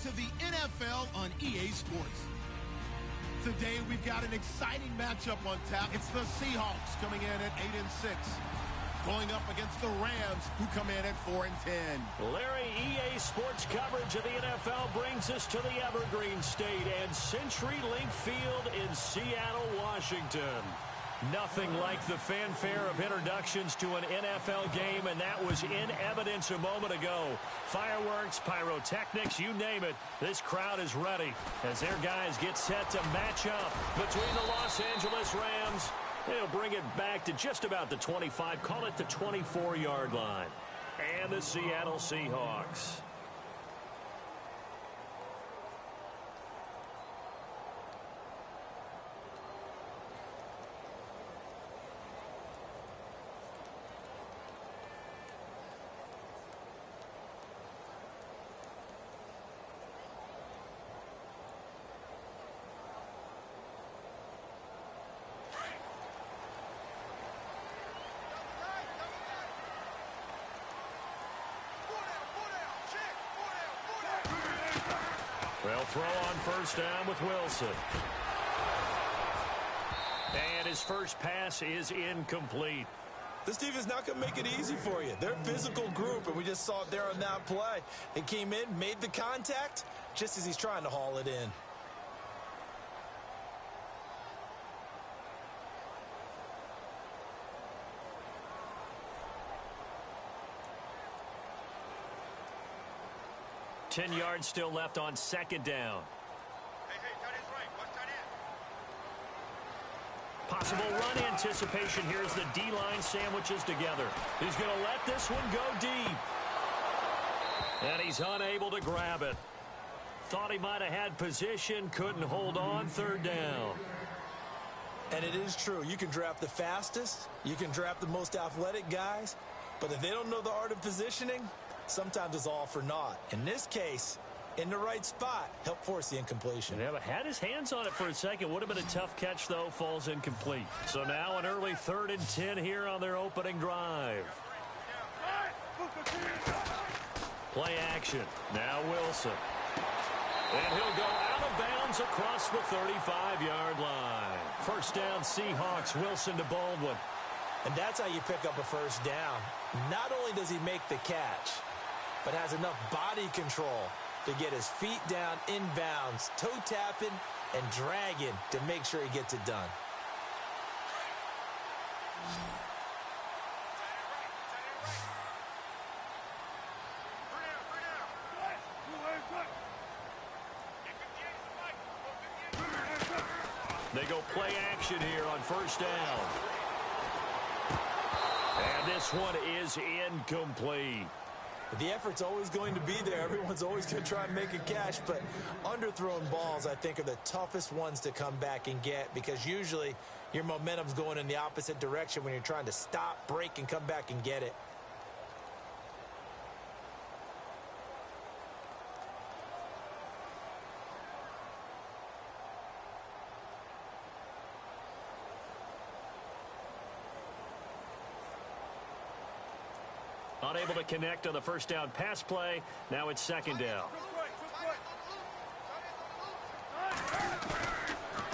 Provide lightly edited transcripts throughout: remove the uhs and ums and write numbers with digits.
to the NFL on EA Sports. Today, we've got an exciting matchup on tap. It's the Seahawks coming in at 8-6, going up against the Rams, who come in at 4-10. Larry, EA Sports coverage of the NFL brings us to the Evergreen State and CenturyLink Field in Seattle, Washington. Nothing like the fanfare of introductions to an NFL game, and that was in evidence a moment ago. Fireworks, pyrotechnics, you name it. This crowd is ready as their guys get set to match up between the Los Angeles Rams. They'll bring it back to just about the 25, call it the 24-yard line, and the Seattle Seahawks. They'll throw on first down with Wilson. And his first pass is incomplete. This defense is not going to make it easy for you. They're a physical group, and we just saw it there on that play. It came in, made the contact, just as he's trying to haul it in. Ten yards still left on second down. Possible run anticipation. Here's the D-line sandwiches together. He's going to let this one go deep. And he's unable to grab it. Thought he might have had position, couldn't hold on, third down. And it is true. You can draft the fastest, you can draft the most athletic guys, but if they don't know the art of positioning, sometimes it's all for naught. In this case, in the right spot, help force the incompletion. Yeah, but had his hands on it for a second. Would have been a tough catch, though. Falls incomplete. So now an early 3rd and 10 here on their opening drive. Play action. Now Wilson. And he'll go out of bounds across the 35-yard line. First down, Seahawks. Wilson to Baldwin. And that's how you pick up a first down. Not only does he make the catch, but has enough body control to get his feet down inbounds, toe tapping and dragging to make sure he gets it done. They go play action here on first down. And this one is incomplete. The effort's always going to be there. Everyone's always going to try and make a catch, but underthrown balls, I think, are the toughest ones to come back and get because usually your momentum's going in the opposite direction when you're trying to stop, break, and come back and get it. Unable to connect on the first down pass play. Now it's second down.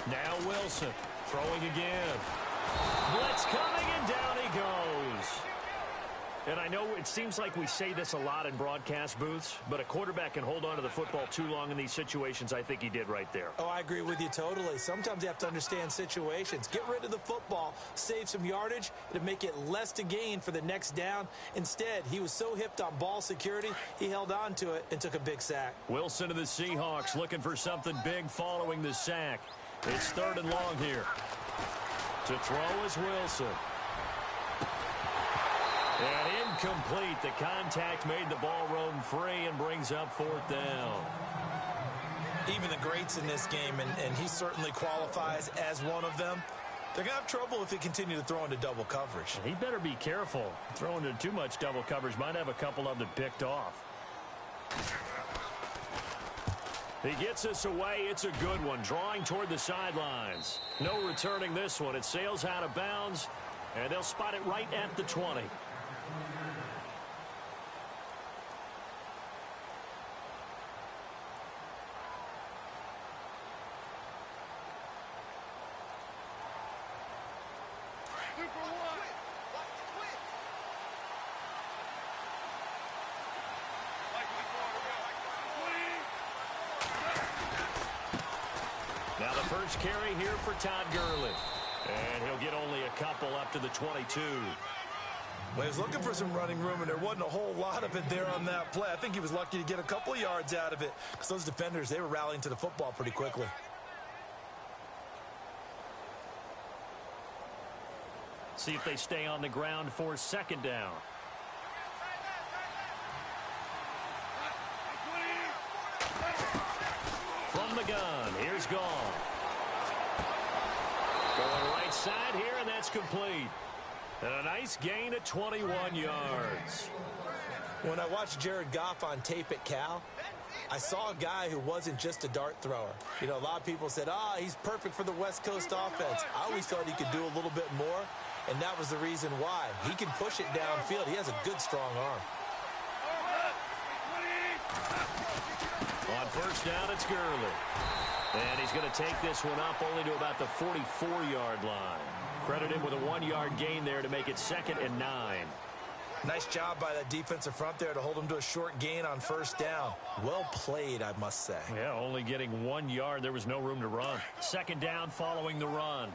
Now Wilson throwing again. Blitz coming, and down he goes. And I know it seems like we say this a lot in broadcast booths, but a quarterback can hold on to the football too long in these situations. I think he did right there. Oh, I agree with you totally. Sometimes you have to understand situations. Get rid of the football, save some yardage to make it less to gain for the next down. Instead, he was so hipped on ball security, he held on to it and took a big sack. Wilson to the Seahawks looking for something big following the sack. It's 3rd and long here. To throw is Wilson. And incomplete. The contact made the ball roam free and brings up 4th down. Even the greats in this game, and he certainly qualifies as one of them, they're going to have trouble if they continue to throw into double coverage. He better be careful. Throwing into too much double coverage might have a couple of them picked off. He gets us away. It's a good one. Drawing toward the sidelines. No returning this one. It sails out of bounds, and they'll spot it right at the 20. first carry here for Todd Gurley. And he'll get only a couple up to the 22. Well, he was looking for some running room, and there wasn't a whole lot of it there on that play. I think he was lucky to get a couple of yards out of it because those defenders, they were rallying to the football pretty quickly. See if they stay on the ground for second down. From the gun, here's Goff. Going right side here, and that's complete. And a nice gain of 21 yards. When I watched Jared Goff on tape at Cal, I saw a guy who wasn't just a dart thrower. You know, a lot of people said, he's perfect for the West Coast offense. I always thought he could do a little bit more, and that was the reason why. He can push it downfield. He has a good, strong arm. On first down, it's Gurley. And he's going to take this one up only to about the 44-yard line. Credit him with a 1-yard gain there to make it 2nd and 9. Nice job by that defensive front there to hold him to a short gain on first down. Well played, I must say. Yeah, only getting 1 yard. There was no room to run. 2nd down following the run.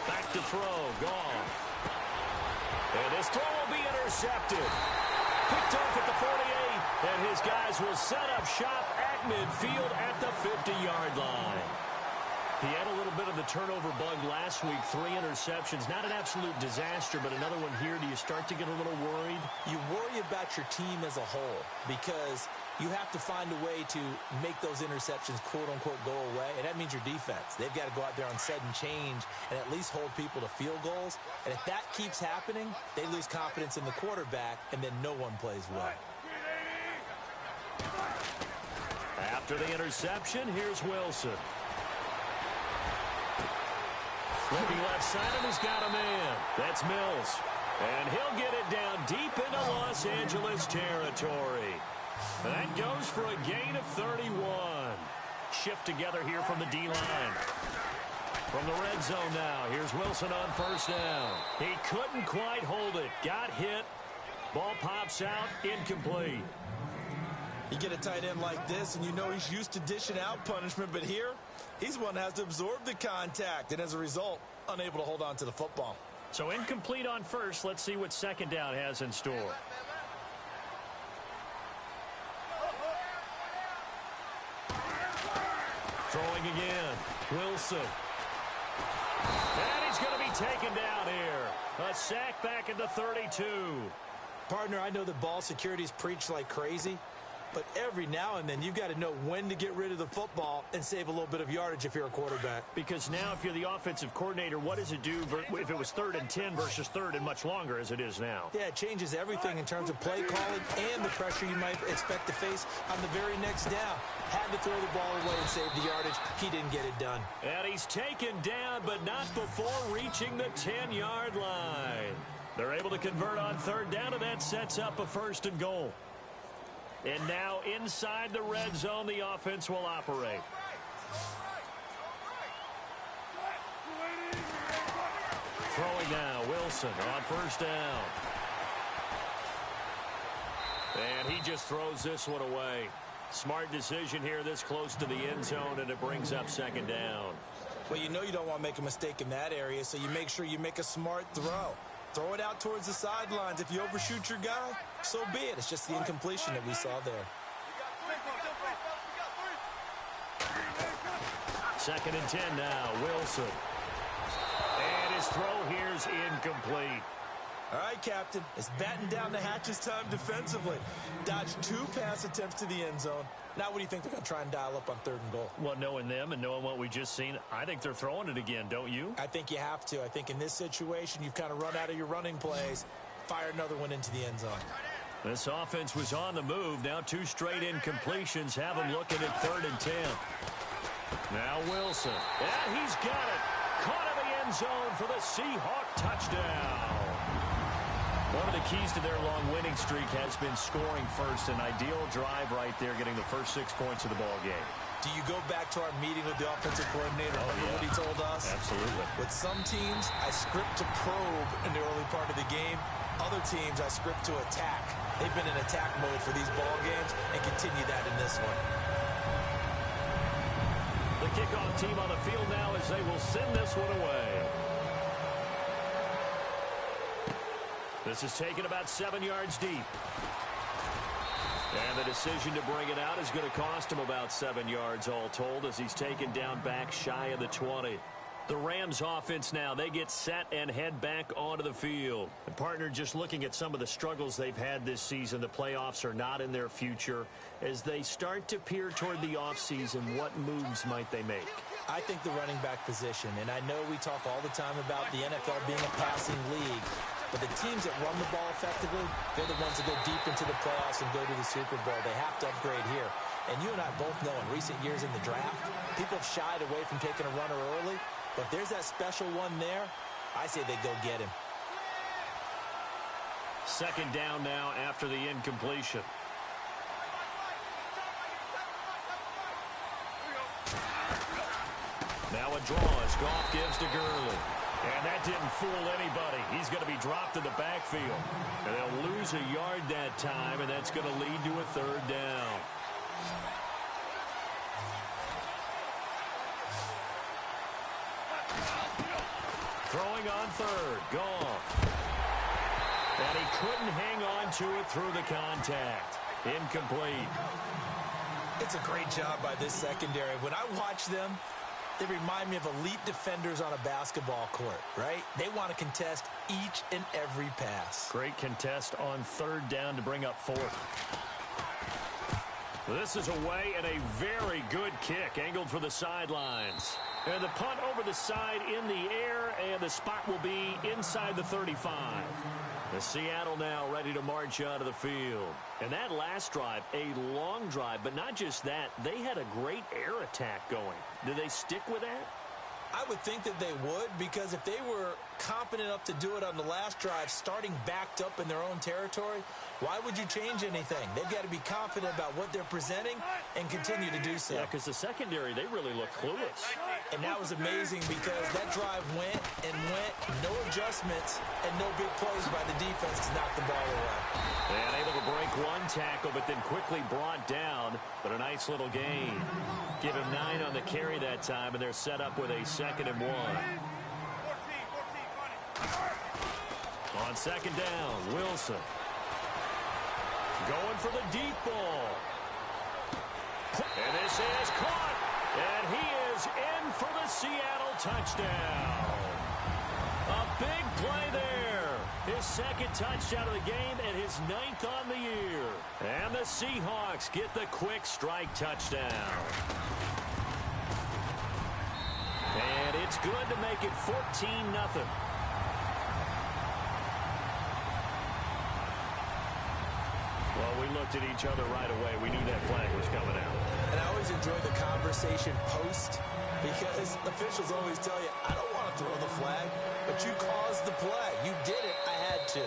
Back to throw. Goff. And this throw will be intercepted. Picked off at the 48, and his guys will set up shop at midfield at the 50-yard line. He had a little bit of the turnover bug last week, 3 interceptions. Not an absolute disaster, but another one here. Do you start to get a little worried? You worry about your team as a whole because you have to find a way to make those interceptions, quote-unquote, go away, and that means your defense. They've got to go out there on sudden change and at least hold people to field goals. And if that keeps happening, they lose confidence in the quarterback, and then no one plays well. After the interception, here's Wilson. Looking left side, and he's got a man. That's Mills. And he'll get it down deep into Los Angeles territory. And that goes for a gain of 31. Shift together here from the D-line. From the red zone now, here's Wilson on first down. He couldn't quite hold it. Got hit. Ball pops out, incomplete. You get a tight end like this, and you know he's used to dishing out punishment, but here, he's one that has to absorb the contact, and as a result, unable to hold on to the football. So incomplete on first. Let's see what second down has in store. Throwing again. Wilson. And he's going to be taken down here. A sack back at the 32. Partner, I know that ball security is preached like crazy, but every now and then you've got to know when to get rid of the football and save a little bit of yardage if you're a quarterback. Because now if you're the offensive coordinator, what does it do if it was 3rd and 10 versus 3rd and much longer as it is now? Yeah, it changes everything in terms of play calling and the pressure you might expect to face on the very next down. Had to throw the ball away and save the yardage. He didn't get it done. And he's taken down, but not before reaching the 10-yard line. They're able to convert on 3rd down, and that sets up a 1st and goal. And now inside the red zone, the offense will operate. Throwing now, Wilson on first down. And he just throws this one away. Smart decision here this close to the end zone, and it brings up 2nd down. Well, you know you don't want to make a mistake in that area, so you make sure you make a smart throw. Throw it out towards the sidelines. If you overshoot your guy, so be it. It's just the incompletion that we saw there. 2nd and 10 now, Wilson. And his throw here's incomplete. All right, Captain. It's batten down the hatches time defensively. Dodged 2 pass attempts to the end zone. Now what do you think they're going to try and dial up on 3rd and goal? Well, knowing them and knowing what we just seen, I think they're throwing it again, don't you? I think you have to. I think in this situation, you've kind of run out of your running plays. Fire another one into the end zone. This offense was on the move. Now 2 straight incompletions have them looking at 3rd and 10. Now Wilson. And he's got it. Caught in the end zone for the Seahawk touchdown. One of the keys to their long winning streak has been scoring first. An ideal drive right there, getting the first 6 points of the ball game. Do you go back to our meeting with the offensive coordinator? Remember what he told us? Absolutely. With some teams, I script to probe in the early part of the game. other teams I script to attack. They've been in attack mode for these ball games and continue that in this one. The kickoff team on the field now as they will send this one away. This is taken about 7 yards deep. And the decision to bring it out is going to cost him about 7 yards all told as he's taken down back shy of the 20. The Rams offense now, they get set and head back onto the field. And partner, just looking at some of the struggles they've had this season, the playoffs are not in their future. As they start to peer toward the offseason, what moves might they make? I think the running back position, and I know we talk all the time about the NFL being a passing league, but the teams that run the ball effectively, they're the ones that go deep into the playoffs and go to the Super Bowl. They have to upgrade here. And you and I both know in recent years in the draft, people have shied away from taking a runner early. But if there's that special one there, I say they go get him. Second down now after the incompletion. Now a draw as Goff gives to Gurley. And that didn't fool anybody. He's going to be dropped in the backfield. And they'll lose a yard that time, and that's going to lead to a third down. Throwing on third, Goff. And he couldn't hang on to it through the contact. Incomplete. It's a great job by this secondary. When I watch them, they remind me of elite defenders on a basketball court, right? They want to contest each and every pass. Great contest on third down to bring up fourth. This is away and a very good kick angled for the sidelines. And the punt over the side in the air, and the spot will be inside the 35. The Seattle now ready to march out of the field. And that last drive, a long drive, but not just that, they had a great air attack going. Did they stick with that? I would think that they would, because if they were competent enough to do it on the last drive, starting backed up in their own territory, why would you change anything? They've got to be confident about what they're presenting and continue to do so. Yeah, because the secondary, they really look clueless. And that was amazing because that drive went and went, no adjustments, and no big plays by the defense to knock the ball away. And able to break one tackle, but then quickly brought down, but a nice little gain. Give him 9 on the carry that time, and they're set up with a 2nd and 1. On second down, Wilson. Going for the deep ball. And this is caught. And he is in for the Seattle touchdown. A big play there. His 2nd touchdown of the game and his 9th on the year. And the Seahawks get the quick strike touchdown. And it's good to make it 14-0. Well, we looked at each other right away. We knew that flag was coming out. And I always enjoy the conversation post because officials always tell you, I don't want to throw the flag, but you caused the play. You did it. I had to.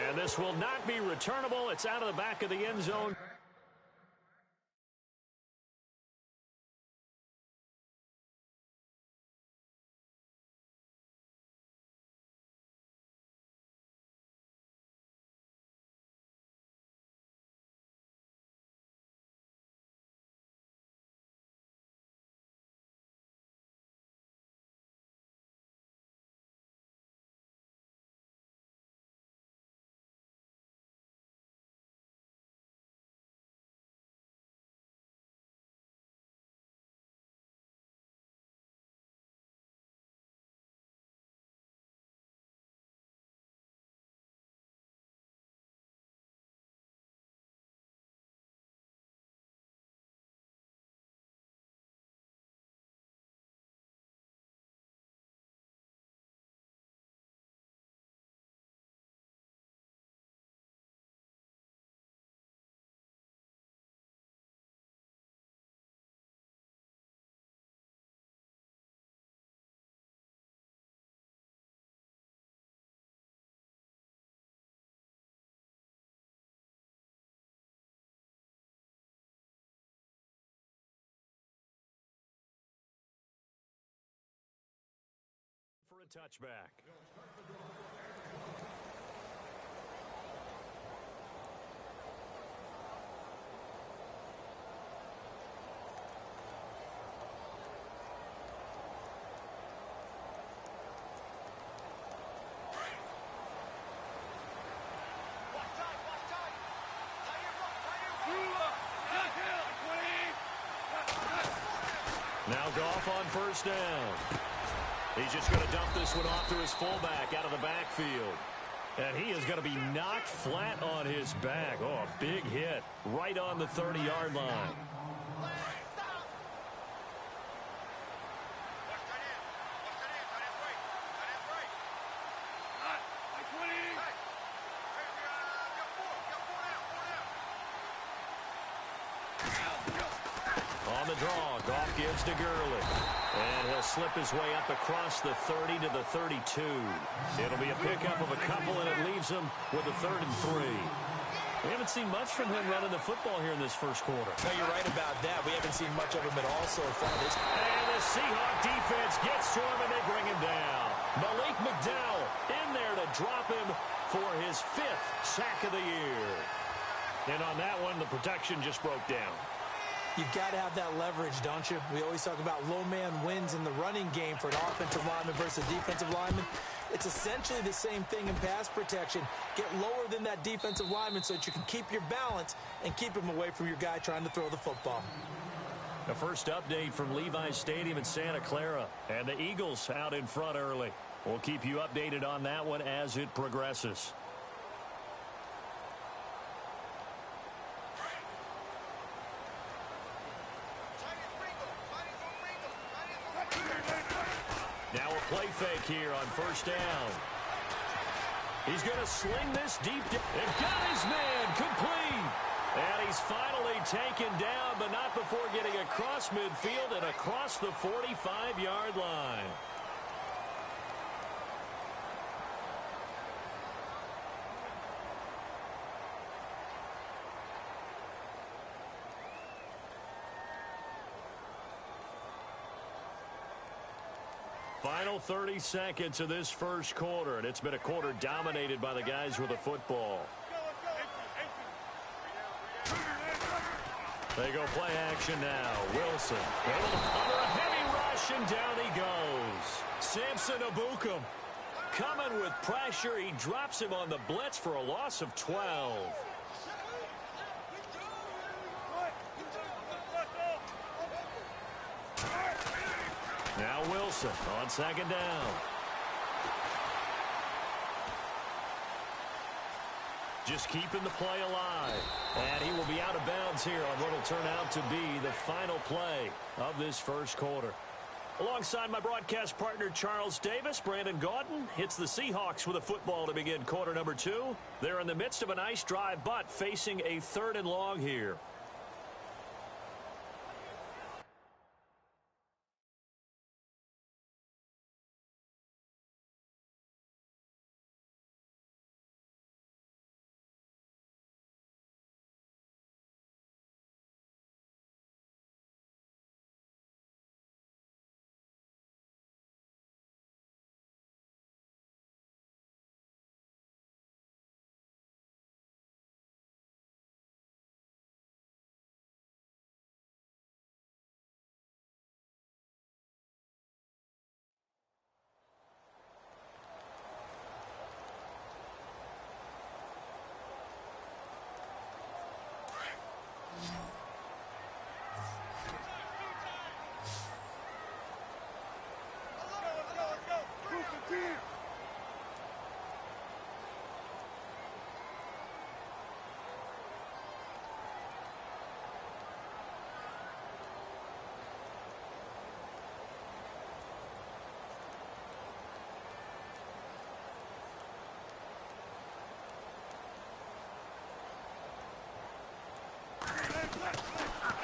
And this will not be returnable. It's out of the back of the end zone. For a touchback. Now Goff on first down. He's just going to dump this one off to his fullback out of the backfield. And he is going to be knocked flat on his back. Oh, a big hit right on the 30-yard line. On the draw, Goff gives to Gurley. And he'll slip his way up across the 30 to the 32. It'll be a pickup of a couple, and it leaves him with a 3rd and 3. We haven't seen much from him running the football here in this first quarter. No, you're right about that. We haven't seen much of him at all so far. And the Seahawk defense gets to him, and they bring him down. Malik McDowell in there to drop him for his 5th sack of the year. And on that one, the protection just broke down. You've got to have that leverage, don't you? We always talk about low man wins in the running game for an offensive lineman versus a defensive lineman. It's essentially the same thing in pass protection. Get lower than that defensive lineman so that you can keep your balance and keep him away from your guy trying to throw the football. The first update from Levi's Stadium in Santa Clara. And the Eagles out in front early. We'll keep you updated on that one as it progresses. Now a play fake here on first down. He's going to sling this deep. And got his man complete. And he's finally taken down, but not before getting across midfield and across the 45-yard line. Final 30 seconds of this first quarter, and it's been a quarter dominated by the guys with the football. They go play action now. Wilson able to cover a heavy rush, and down he goes. Samson Ebukam coming with pressure. He drops him on the blitz for a loss of 12. Now Wilson on second down. Just keeping the play alive. And he will be out of bounds here on what will turn out to be the final play of this first quarter. Alongside my broadcast partner Charles Davis, Brandon Gaudin hits the Seahawks with a football to begin quarter number 2. They're in the midst of a nice drive, but facing a 3rd and long here.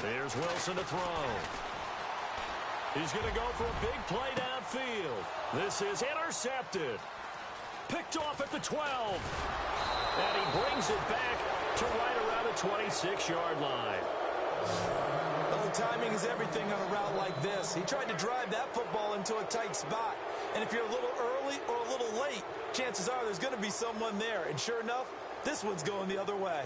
There's Wilson to throw. He's going to go for a big play downfield. This is intercepted. Picked off at the 12. And he brings it back to right around the 26-yard line. Well, timing is everything on a route like this. He tried to drive that football into a tight spot. And if you're a little early or a little late, chances are there's going to be someone there. And sure enough, this one's going the other way.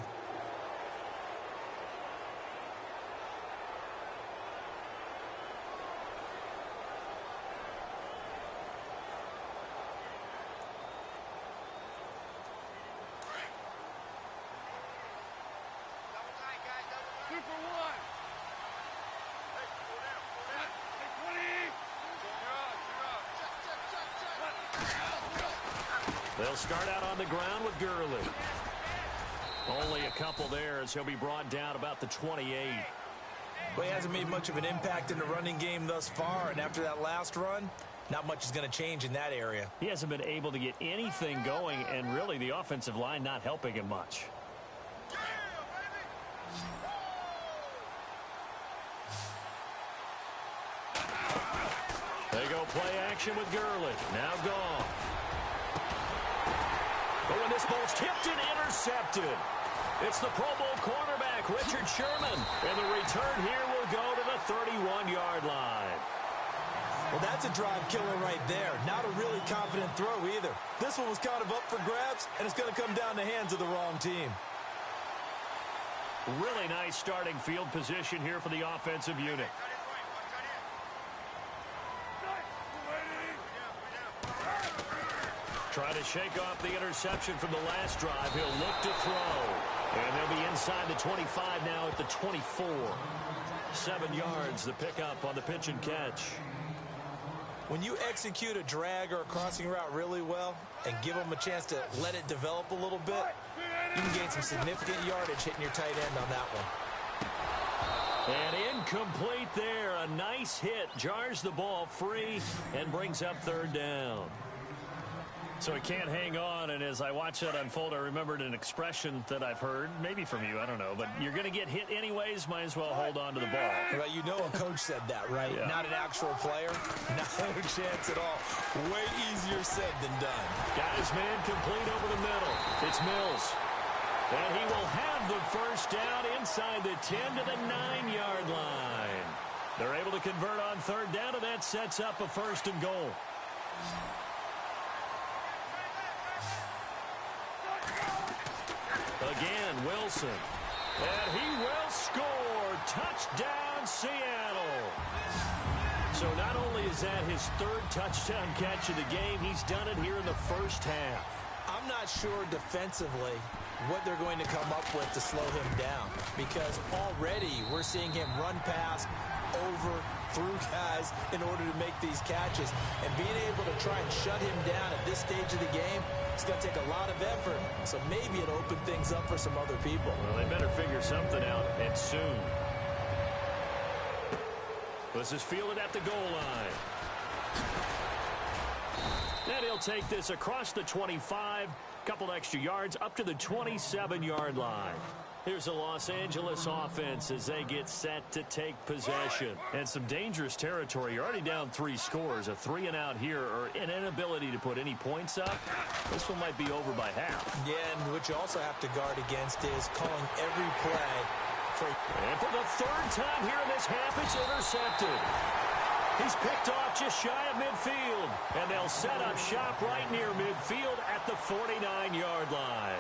They'll start out on the ground with Gurley. Only a couple there as he'll be brought down about the 28. Well, he hasn't made much of an impact in the running game thus far, and after that last run, not much is going to change in that area. He hasn't been able to get anything going, and really the offensive line not helping him much. They go play action with Gurley. Now gone. But when this ball's tipped and intercepted, it's the Pro Bowl cornerback, Richard Sherman. And the return here will go to the 31-yard line. Well, that's a drive killer right there. Not a really confident throw either. This one was kind of up for grabs, and it's going to come down the hands of the wrong team. Really nice starting field position here for the offensive unit. Try to shake off the interception from the last drive. He'll look to throw. And they'll be inside the 25 now at the 24. 7 yards the pickup on the pitch and catch. When you execute a drag or a crossing route really well and give them a chance to let it develop a little bit, you can gain some significant yardage hitting your tight end on that one. And incomplete there. A nice hit. Jars the ball free and brings up third down. So he can't hang on, and as I watch that unfold, I remembered an expression that I've heard, maybe from you, I don't know, but you're going to get hit anyways, might as well hold on to the ball. Well, you know a coach said that, right? Yeah. Not an actual player. Not a chance at all. Way easier said than done. Got his man complete over the middle. It's Mills. And he will have the first down inside the 10 to the 9-yard line. They're able to convert on third down, and that sets up a first and goal. Again, Wilson. And he will score. Touchdown, Seattle. So not only is that his third touchdown catch of the game, he's done it here in the first half. I'm not sure defensively what they're going to come up with to slow him down, because already we're seeing him run past, over, through guys in order to make these catches. And being able to try and shut him down at this stage of the game, it's going to take a lot of effort. So maybe it'll open things up for some other people. Well, they better figure something out, and soon. This is fielded at the goal line. And he'll take this across the 25, couple extra yards, up to the 27-yard line. Here's the Los Angeles offense as they get set to take possession. And some dangerous territory. You're already down 3 scores. A 3-and-out here, or an inability to put any points up. This one might be over by half. Yeah, and what you also have to guard against is calling every play. And for the third time here in this half, it's intercepted. He's picked off just shy of midfield. And they'll set up shop right near midfield at the 49-yard line.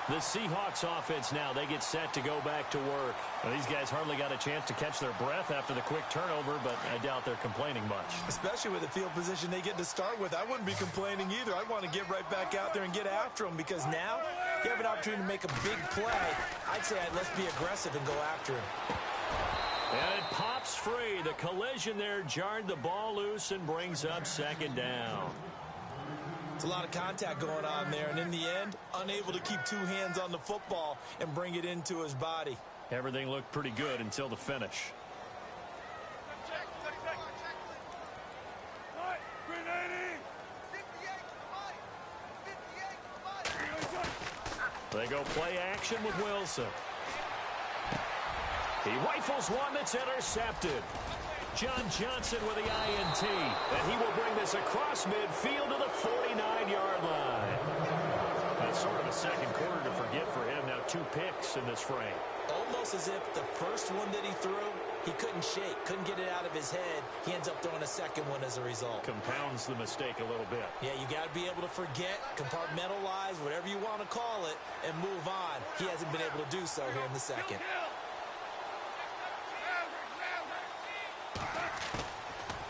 The Seahawks offense now, they get set to go back to work. Well, these guys hardly got a chance to catch their breath after the quick turnover, but I doubt they're complaining much. Especially with the field position they get to start with. I wouldn't be complaining either. I'd want to get right back out there and get after them, because now you have an opportunity to make a big play. I'd say let's be aggressive and go after him. And it pops free. The collision there jarred the ball loose and brings up second down. It's a lot of contact going on there, and in the end, unable to keep 2 hands on the football and bring it into his body. Everything looked pretty good until the finish. They go play action with Wilson. He rifles one that's intercepted. John Johnson with the INT, and he will bring this across midfield to the 49-yard line. That's sort of a second quarter to forget for him. Now 2 picks in this frame. Almost as if the first one that he threw, he couldn't shake, couldn't get it out of his head. He ends up throwing a second one as a result. Compounds the mistake a little bit. Yeah, you got to be able to forget, compartmentalize, whatever you want to call it, and move on. He hasn't been able to do so here in the second.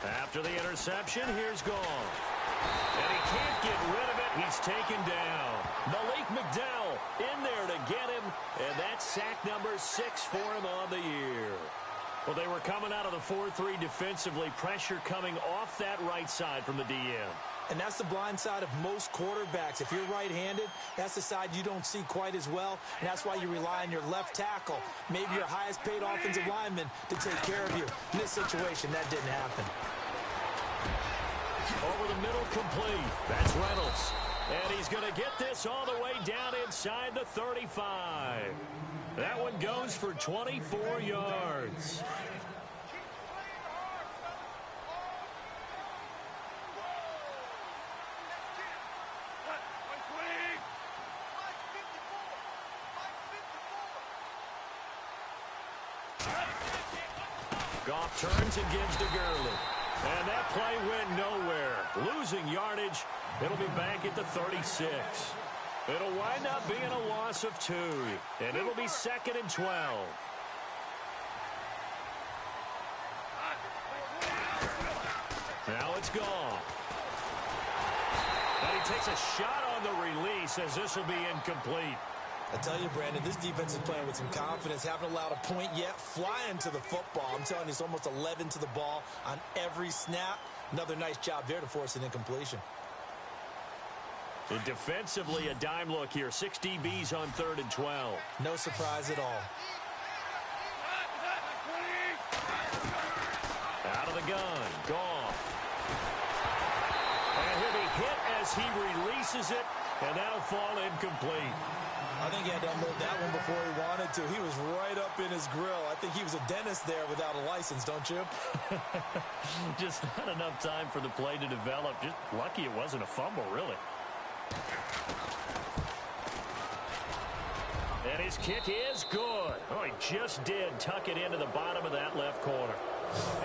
After the interception, here's Gall. And he can't get rid of it. He's taken down. Malik McDowell in there to get him. And that's sack number 6 for him on the year. Well, they were coming out of the 4-3 defensively. Pressure coming off that right side from the DM. And that's the blind side of most quarterbacks. If you're right-handed, that's the side you don't see quite as well, and that's why you rely on your left tackle, maybe your highest-paid offensive lineman, to take care of you. In this situation, that didn't happen. Over the middle, complete. That's Reynolds. And he's going to get this all the way down inside the 35. That one goes for 24 yards. Goff turns and gives to Gurley. And that play went nowhere. Losing yardage. It'll be back at the 36. It'll wind up being a loss of 2. And it'll be 2nd and 12. Now it's Goff. And he takes a shot on the release as this will be incomplete. I tell you, Brandon, this defense is playing with some confidence. Haven't allowed a point yet. Flying to the football. I'm telling you, it's almost 11 to the ball on every snap. Another nice job there to force an incompletion. And defensively, a dime look here. 6 DBs on 3rd and 12. No surprise at all. Out of the gun. Goff. And he'll be hit as he releases it, and that'll fall incomplete. I think he had to unload that one before he wanted to. He was right up in his grill. I think he was a dentist there without a license, don't you? Just not enough time for the play to develop. Just lucky it wasn't a fumble, really. And his kick is good. Oh, he just did tuck it into the bottom of that left corner.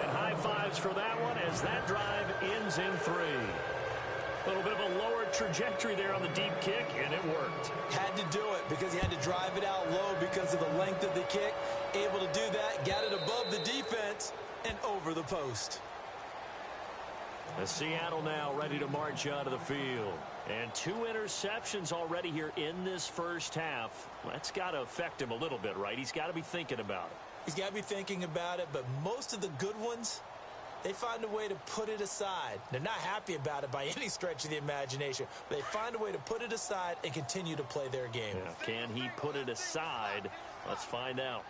And high fives for that one as that drive ends in 3. A little bit of a lower trajectory there on the deep kick, and it worked. Had to do it because he had to drive it out low because of the length of the kick. Able to do that, got it above the defense and over the post. The Seattle now ready to march out of the field. And 2 interceptions already here in this first half. That's got to affect him a little bit, right? He's got to be thinking about it. He's got to be thinking about it, but most of the good ones, they find a way to put it aside. They're not happy about it by any stretch of the imagination, but they find a way to put it aside and continue to play their game. Yeah, can he put it aside? Let's find out.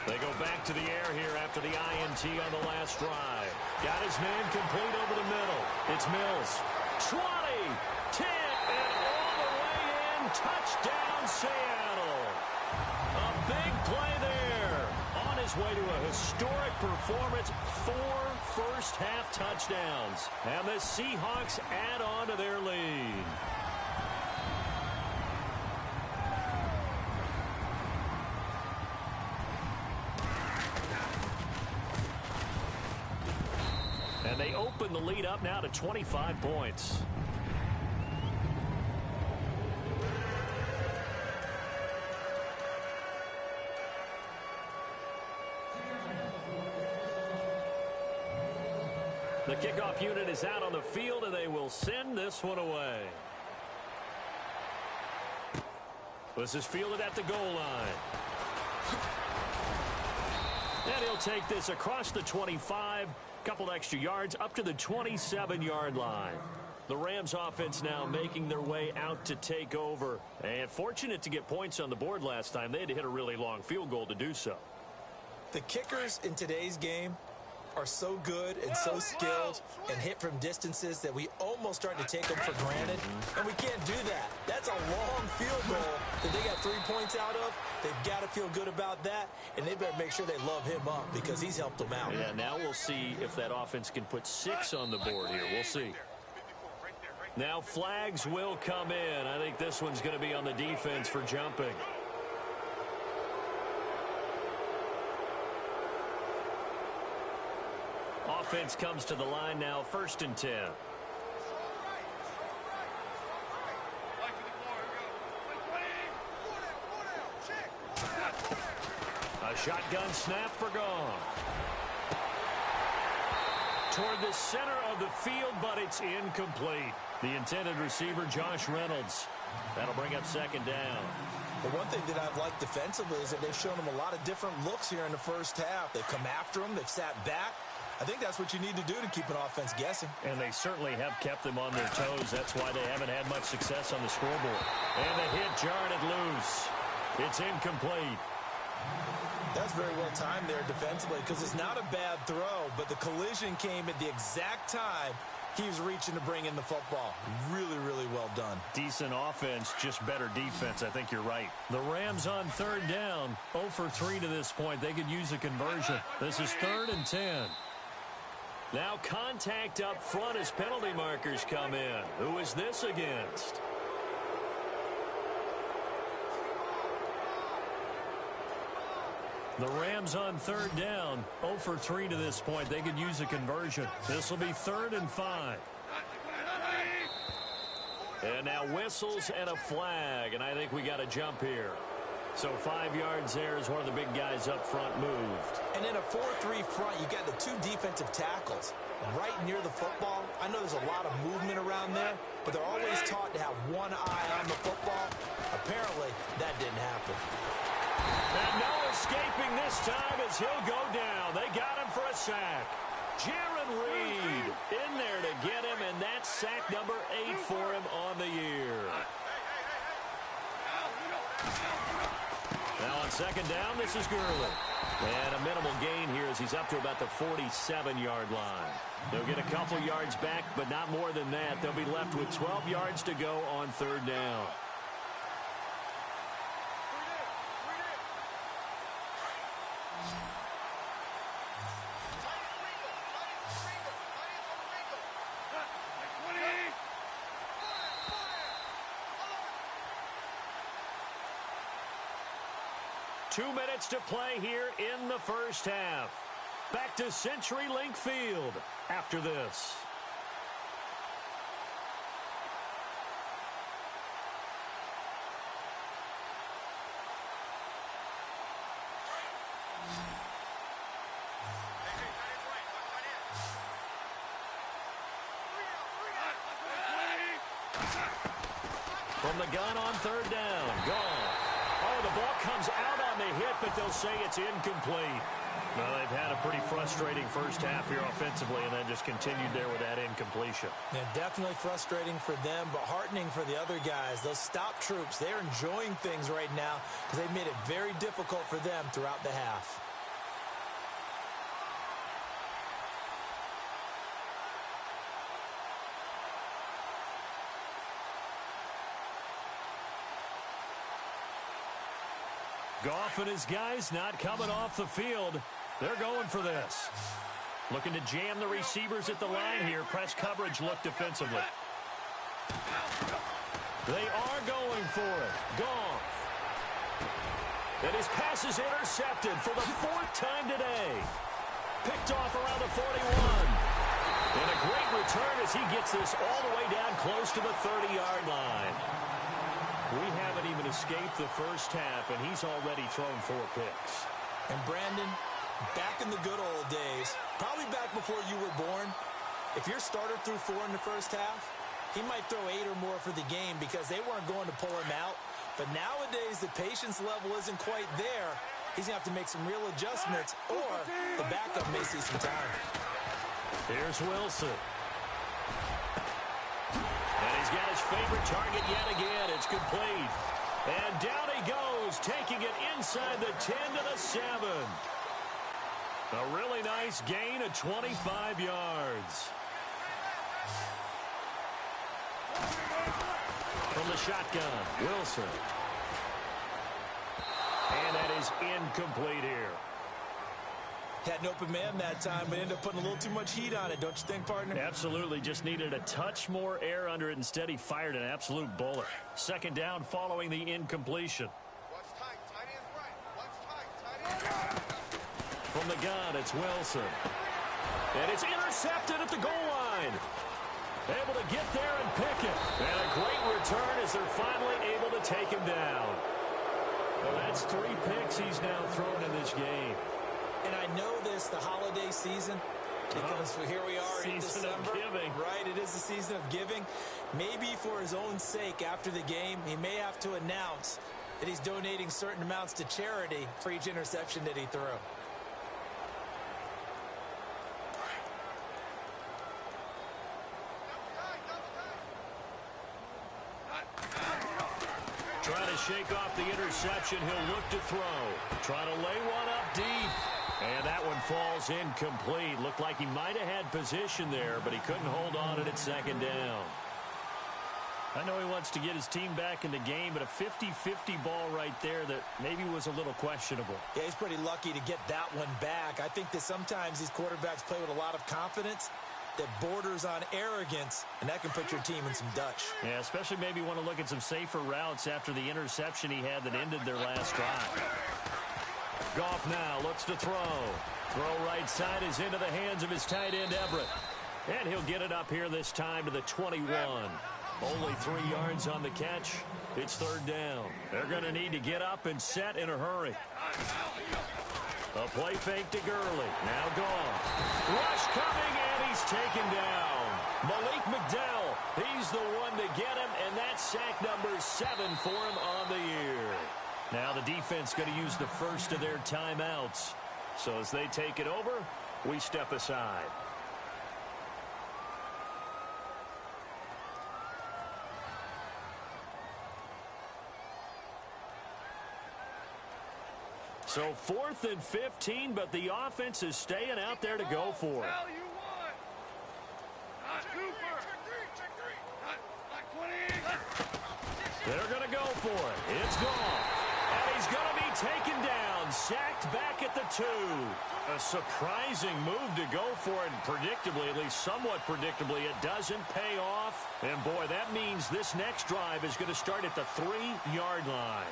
They go back to the air here after the INT on the last drive. Got his man complete over the middle. It's Mills. 20, 10, and all the way in. Touchdown, Seattle. A big play there. On his way to a historic performance. 4 first-half touchdowns. And the Seahawks add on to their lead. And they open the lead up now to 25 points. The kickoff unit is out on the field, and they will send this one away. This is fielded at the goal line. And he'll take this across the 25. Couple extra yards up to the 27-yard line. The Rams offense now making their way out to take over. And fortunate to get points on the board last time. They had to hit a really long field goal to do so. The kickers in today's game are so good and so skilled and hit from distances that we almost start to take them for granted. And we can't do that. That's a long field goal that they got 3 points out of. They've got to feel good about that, and they better make sure they love him up because he's helped them out. Yeah, now we'll see if that offense can put 6 on the board here. We'll see. Now flags will come in. I think this one's going to be on the defense for jumping. Offense comes to the line now, 1st and 10. A shotgun snap for Goff. Toward the center of the field, but it's incomplete. The intended receiver, Josh Reynolds. That'll bring up second down. The one thing that I've liked defensively is that they've shown them a lot of different looks here in the first half. They've come after them. They've sat back. I think that's what you need to do to keep an offense guessing. And they certainly have kept them on their toes. That's why they haven't had much success on the scoreboard. And the hit jarred it loose. It's incomplete. That's very well timed there defensively because it's not a bad throw, but the collision came at the exact time he was reaching to bring in the football. Really, really well done. Decent offense, just better defense. I think you're right. The Rams on third down, 0 for 3 to this point. They could use a conversion. This is 3rd and 10. Now contact up front as penalty markers come in. Who is this against? The Rams on third down, 0 for 3 to this point. They could use a conversion. This will be 3rd and 5. And now whistles and a flag, and I think we got a jump here. So 5 yards there as one of the big guys up front moved. And in a 4-3 front, you got the 2 defensive tackles right near the football. I know there's a lot of movement around there, but they're always taught to have one eye on the football. Apparently, that didn't happen. And no escaping this time as he'll go down. They got him for a sack. Jaron Reed in there to get him, and that's sack number 8 for him on the year. Now on second down, this is Gurley. And a minimal gain here as he's up to about the 47-yard line. They'll get a couple yards back, but not more than that. They'll be left with 12 yards to go on third down. Two minutes to play here in the first half. Back to CenturyLink Field after this. From the gun on third down, gone. Oh, the ball comes out on the hit, but they'll say it's incomplete. Well, they've had a pretty frustrating first half here offensively, and then just continued there with that incompletion. Yeah, definitely frustrating for them, but heartening for the other guys. Those stop troops, they're enjoying things right now because they've made it very difficult for them throughout the half. Goff and his guys not coming off the field. They're going for this. Looking to jam the receivers at the line here. Press coverage look defensively. They are going for it. Goff. And his pass is intercepted for the 4th time today. Picked off around the 41. And a great return as he gets this all the way down close to the 30-yard line. We haven't even escaped the first half, and he's already thrown 4 picks. And Brandon, back in the good old days, probably back before you were born, if your starter threw 4 in the first half, he might throw 8 or more for the game because they weren't going to pull him out. But nowadays, the patience level isn't quite there. He's going to have to make some real adjustments, or the backup may see some time. Here's Wilson. And he's got his favorite target yet again. It's complete. And down he goes, taking it inside the 10 to the 7. A really nice gain of 25 yards. From the shotgun, Wilson. And that is incomplete here. Had an open man that time, but ended up putting a little too much heat on it, don't you think, partner? Absolutely. Just needed a touch more air under it. Instead, he fired an absolute bullet. Second down following the incompletion. From the gun, it's Wilson. And it's intercepted at the goal line. Able to get there and pick it. And a great return as they're finally able to take him down. Well, that's 3 picks he's now thrown in this game. And I know this, the holiday season, Because here we are in December. Season of giving. Right, it is the season of giving. Maybe for his own sake after the game, he may have to announce that he's donating certain amounts to charity for each interception that he threw. Trying to shake off the interception. He'll look to throw. Trying to lay one up deep. And that one falls incomplete. Looked like he might have had position there, but he couldn't hold on at second down. I know he wants to get his team back in the game, but a 50-50 ball right there that maybe was a little questionable. Yeah, he's pretty lucky to get that one back. I think that sometimes these quarterbacks play with a lot of confidence that borders on arrogance, and that can put your team in some Dutch. Yeah, especially maybe want to look at some safer routes after the interception he had that ended their last drive. Goff now looks to throw. Throw right side is into the hands of his tight end, Everett. And he'll get it up here this time to the 21. Only 3 yards on the catch. It's third down. They're going to need to get up and set in a hurry. A play fake to Gurley. Now Goff. Rush coming, and he's taken down. Malik McDowell, he's the one to get him, and that's sack number 7 for him on the year. Now the defense going to use the first of their timeouts. So as they take it over, we step aside. So 4th and 15, but the offense is staying out there to go for it. They're going to go for it. It's gone. And he's going to be taken down. Sacked back at the 2. A surprising move to go for it. Predictably, at least somewhat predictably, it doesn't pay off. And boy, that means this next drive is going to start at the 3-yard line.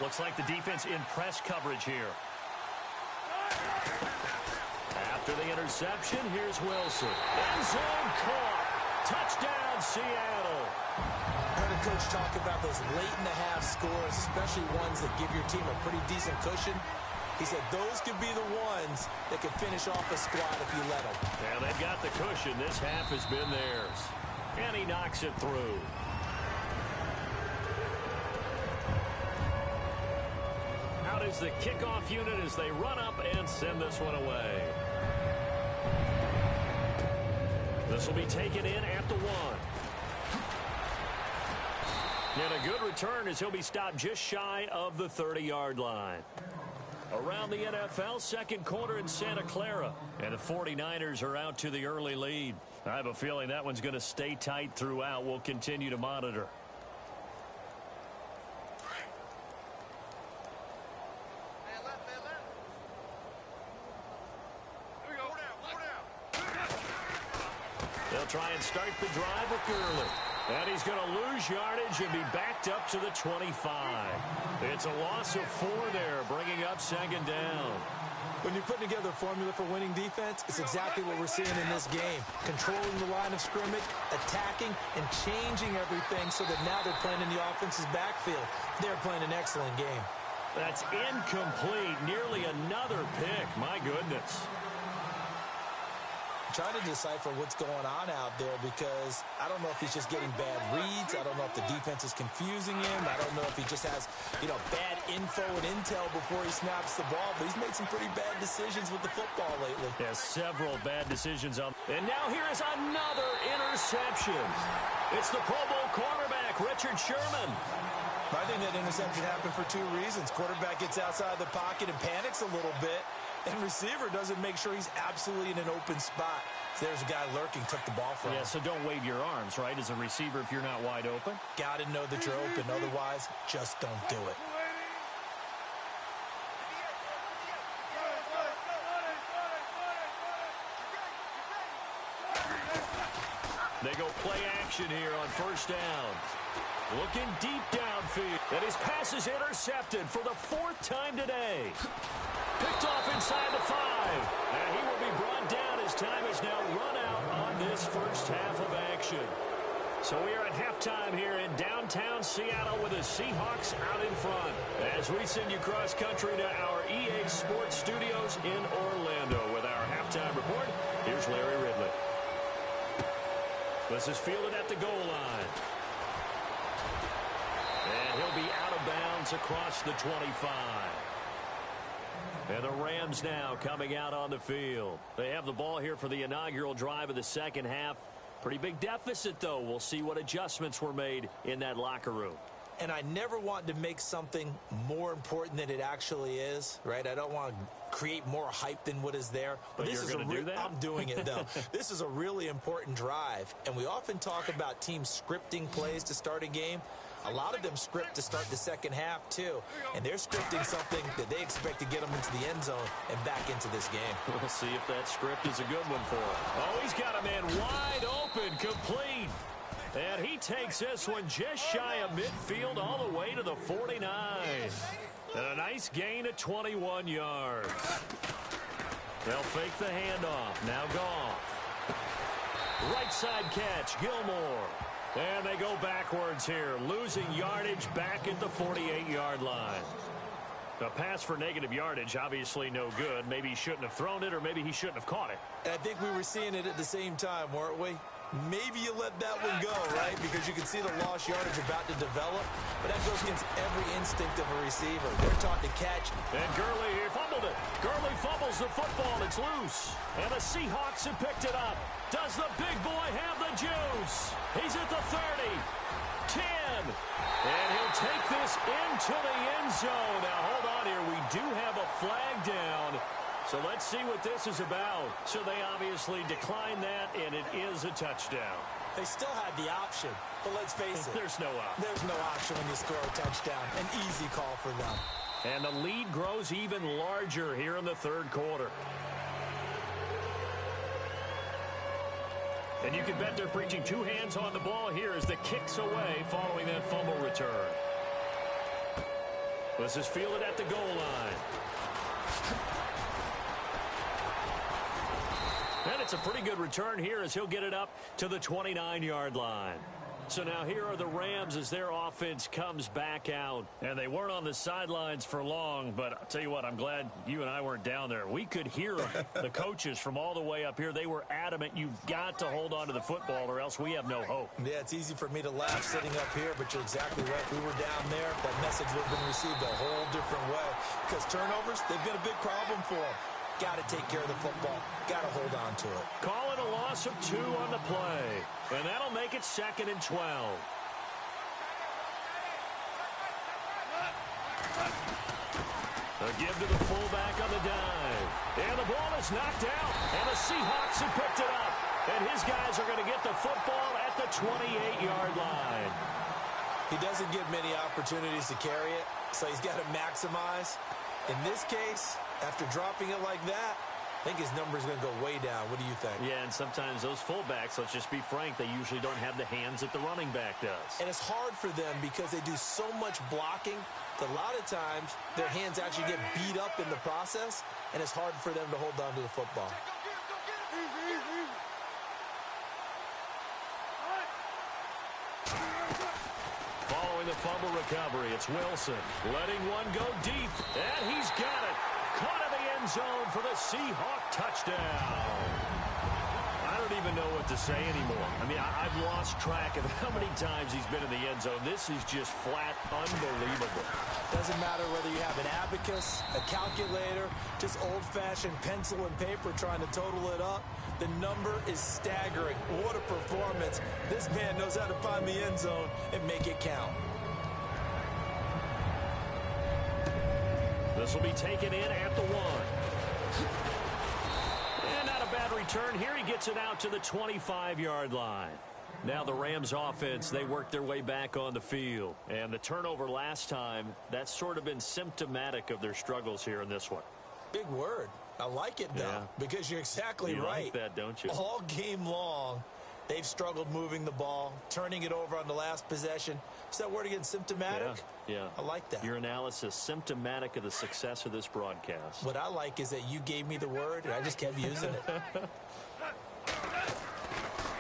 Looks like the defense in press coverage here. After the interception, here's Wilson. End zone caught. Touchdown, Seattle. I heard a coach talk about those late-in-the-half scores, especially ones that give your team a pretty decent cushion. He said those could be the ones that could finish off a squad if you let them. Yeah, they've got the cushion. This half has been theirs. And he knocks it through. Out is the kickoff unit as they run up and send this one away. This will be taken in at the 1. And a good return as he'll be stopped just shy of the 30-yard line. Around the NFL, second quarter in Santa Clara. And the 49ers are out to the early lead. I have a feeling that one's going to stay tight throughout. We'll continue to monitor. Try and start the drive with Gurley. And he's going to lose yardage and be backed up to the 25. It's a loss of 4 there, bringing up second down. When you're putting together a formula for winning defense, it's exactly what we're seeing in this game. Controlling the line of scrimmage, attacking, and changing everything so that now they're playing in the offense's backfield. They're playing an excellent game. That's incomplete. Nearly another pick. My goodness. Trying to decipher what's going on out there because I don't know if he's just getting bad reads. I don't know if the defense is confusing him. I don't know if he just has, bad info and intel before he snaps the ball. But he's made some pretty bad decisions with the football lately. Yeah, several bad decisions on. And now here is another interception. It's the Pro Bowl cornerback, Richard Sherman. I think that interception happened for 2 reasons. Quarterback gets outside the pocket and panics a little bit. And receiver doesn't make sure he's absolutely in an open spot. So there's a guy lurking, took the ball from him. Yeah, so don't wave your arms, right, as a receiver if you're not wide open. Got to know that you're open. Otherwise, just don't do it. They go play action here on first down. Looking deep downfield. And his pass is intercepted for the 4th time today. Picked off inside the 5. And he will be brought down as time is now run out on this first half of action. So we are at halftime here in downtown Seattle with the Seahawks out in front. As we send you cross-country to our EA Sports studios in Orlando with our halftime report, here's Larry Ridley. This is fielded at the goal line. And he'll be out of bounds across the 25. And the Rams now coming out on the field. They have the ball here for the inaugural drive of the second half. Pretty big deficit, though. We'll see what adjustments were made in that locker room. And I never want to make something more important than it actually is, right? I don't want to create more hype than what is there. But this you're going to do that? I'm doing it, though. This is a really important drive. And we often talk about teams scripting plays to start a game. A lot of them script to start the second half, too. And they're scripting something that they expect to get them into the end zone and back into this game. We'll see if that script is a good one for him. Oh, he's got a man wide open, complete. And he takes this one just shy of midfield all the way to the 49. And a nice gain of 21 yards. They'll fake the handoff. Now Goff. Right side catch, Gilmore. And they go backwards here, losing yardage back at the 48-yard line. The pass for negative yardage, obviously no good. Maybe he shouldn't have thrown it, or maybe he shouldn't have caught it. And I think we were seeing it at the same time, weren't we? Maybe you let that one go, right? Because you can see the lost yardage about to develop. But that goes against every instinct of a receiver. They're taught to catch. And Gurley here fumbled it. Gurley fumbles the football. It's loose. And the Seahawks have picked it up. Does the big boy have the juice? He's at the 30. 10. And he'll take this into the end zone. Now, hold on here. We do have a flag down. So let's see what this is about. So they obviously declined that, and it is a touchdown. They still had the option, but let's face it. There's no option. There's no option when you score a touchdown. An easy call for them. And the lead grows even larger here in the third quarter. And you can bet they're preaching two hands on the ball here as the kick's away following that fumble return. This is fielded at the goal line. And it's a pretty good return here as he'll get it up to the 29-yard line. So now here are the Rams as their offense comes back out. And they weren't on the sidelines for long, but I'll tell you what, I'm glad you and I weren't down there. We could hear the coaches from all the way up here. They were adamant, you've got to hold on to the football or else we have no hope. Yeah, it's easy for me to laugh sitting up here, but you're exactly right. If we were down there, that message would have been received a whole different way. Because turnovers, they've been a big problem for them. Got to take care of the football. Got to hold on to it. Call it a loss of 2 on the play. And that'll make it 2nd and 12. A give to the fullback on the dive. And the ball is knocked out. And the Seahawks have picked it up. And his guys are going to get the football at the 28-yard line. He doesn't get many opportunities to carry it, so he's got to maximize. In this case, after dropping it like that, I think his number is going to go way down. What do you think? Yeah, and sometimes those fullbacks, let's just be frank, they usually don't have the hands that the running back does. And it's hard for them because they do so much blocking that a lot of times their hands actually get beat up in the process, and it's hard for them to hold on to the football. Following the fumble recovery, it's Wilson letting one go deep, and he's got it. Caught in the end zone for the Seahawk touchdown. I don't even know what to say anymore. I mean, I've lost track of how many times he's been in the end zone. This is just flat unbelievable. Doesn't matter whether you have an abacus, a calculator, just old-fashioned pencil and paper trying to total it up. The number is staggering. What a performance. This man knows how to find the end zone and make it count. This will be taken in at the 1. And not a bad return here. He gets it out to the 25-yard line. Now the Rams offense, they work their way back on the field. And the turnover last time, that's sort of been symptomatic of their struggles here in this one. Big word. I like it, though, because you're exactly right. You like that, don't you? All game long, they've struggled moving the ball, turning it over on the last possession. Is that word again, symptomatic? Yeah. I like that. Your analysis, symptomatic of the success of this broadcast. What I like is that you gave me the word, and I just kept using it.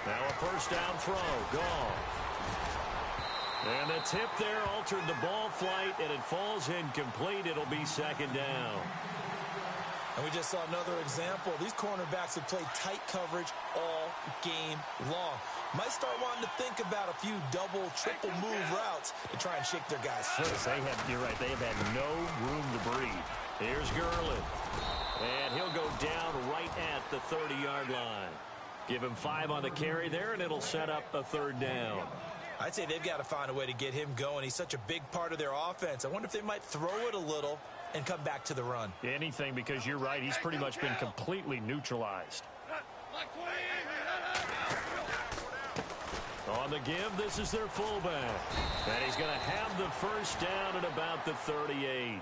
Now a first down throw. Goff. And the tip there altered the ball flight, and it falls incomplete. It'll be second down. And we just saw another example. These cornerbacks have played tight coverage all game long. Might start wanting to think about a few double, triple move routes to try and shake their guys first. You're right. They have had no room to breathe. Here's Gurley. And he'll go down right at the 30-yard line. Give him 5 on the carry there, and it'll set up a third down. I'd say they've got to find a way to get him going. He's such a big part of their offense. I wonder if they might throw it a little and come back to the run. Anything, because you're right. He's pretty much been completely neutralized. On the give, this is their fullback. And he's going to have the first down at about the 38.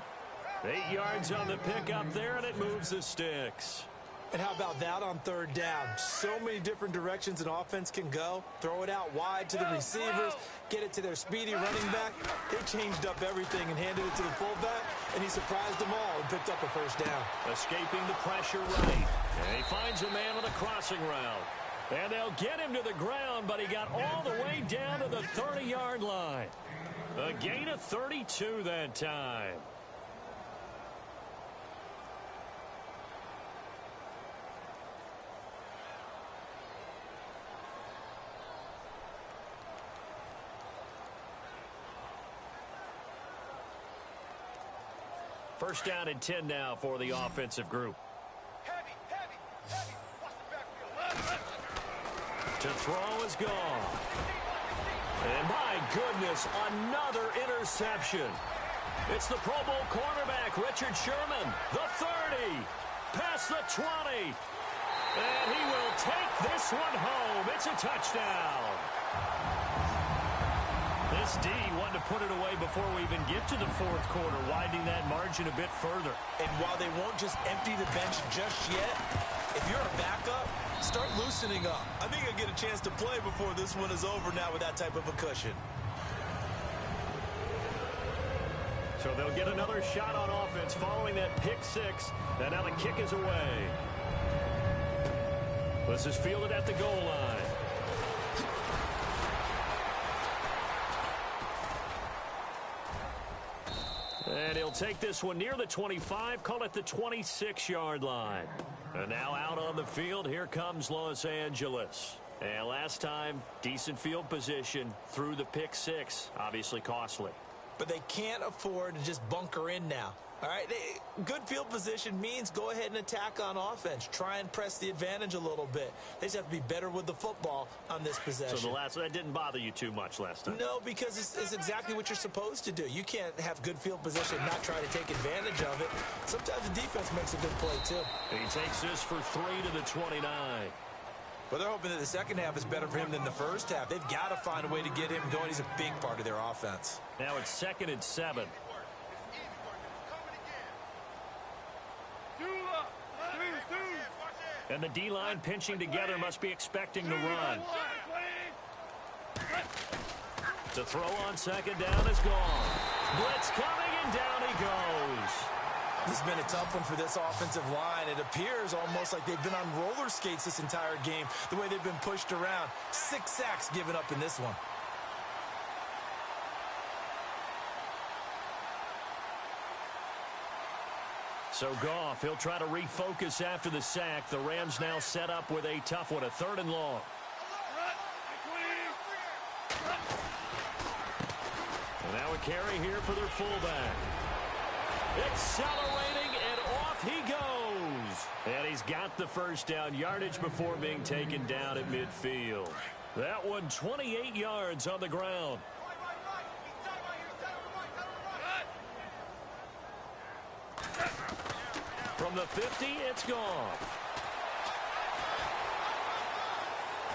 8 yards on the pickup there, and it moves the sticks. And how about that on third down? So many different directions an offense can go. Throw it out wide to the receivers, get it to their speedy running back. They changed up everything and handed it to the fullback, and he surprised them all and picked up a first down. Escaping the pressure right. And he finds a man on a crossing route. And they'll get him to the ground, but he got all the way down to the 30-yard line. A gain of 32 that time. First down and 10 now for the offensive group. To throw is gone. And my goodness, another interception. It's the Pro Bowl cornerback, Richard Sherman. The 30, past the 20. And he will take this one home. It's a touchdown. This D wanted to put it away before we even get to the fourth quarter, widening that margin a bit further. And while they won't just empty the bench just yet, if you're a backup, start loosening up. I think I'll get a chance to play before this one is over now with that type of a cushion. So they'll get another shot on offense following that pick six. And now the kick is away. This is fielded at the goal line. And he'll take this one near the 25, call it the 26-yard line. And now out on the field, here comes Los Angeles. And last time, decent field position through the pick six. Obviously costly. But they can't afford to just bunker in now. All right, good field position means go ahead and attack on offense. Try and press the advantage a little bit. They just have to be better with the football on this possession. So that didn't bother you too much last time? No, because it's exactly what you're supposed to do. You can't have good field position and not try to take advantage of it. Sometimes the defense makes a good play, too. He takes this for 3 to the 29. Well, they're hoping that the second half is better for him than the first half. They've got to find a way to get him going. He's a big part of their offense. Now it's 2nd and 7. And the D-line pinching together must be expecting the run. To throw on second down is gone. Blitz coming, and down he goes. This has been a tough one for this offensive line. It appears almost like they've been on roller skates this entire game, the way they've been pushed around. 6 sacks given up in this one. So Goff, he'll try to refocus after the sack. The Rams now set up with a tough one, a 3rd and long. And now a carry here for their fullback. Accelerating, and off he goes. And he's got the first down, yardage before being taken down at midfield. That one 28 yards on the ground. From the 50, it's gone.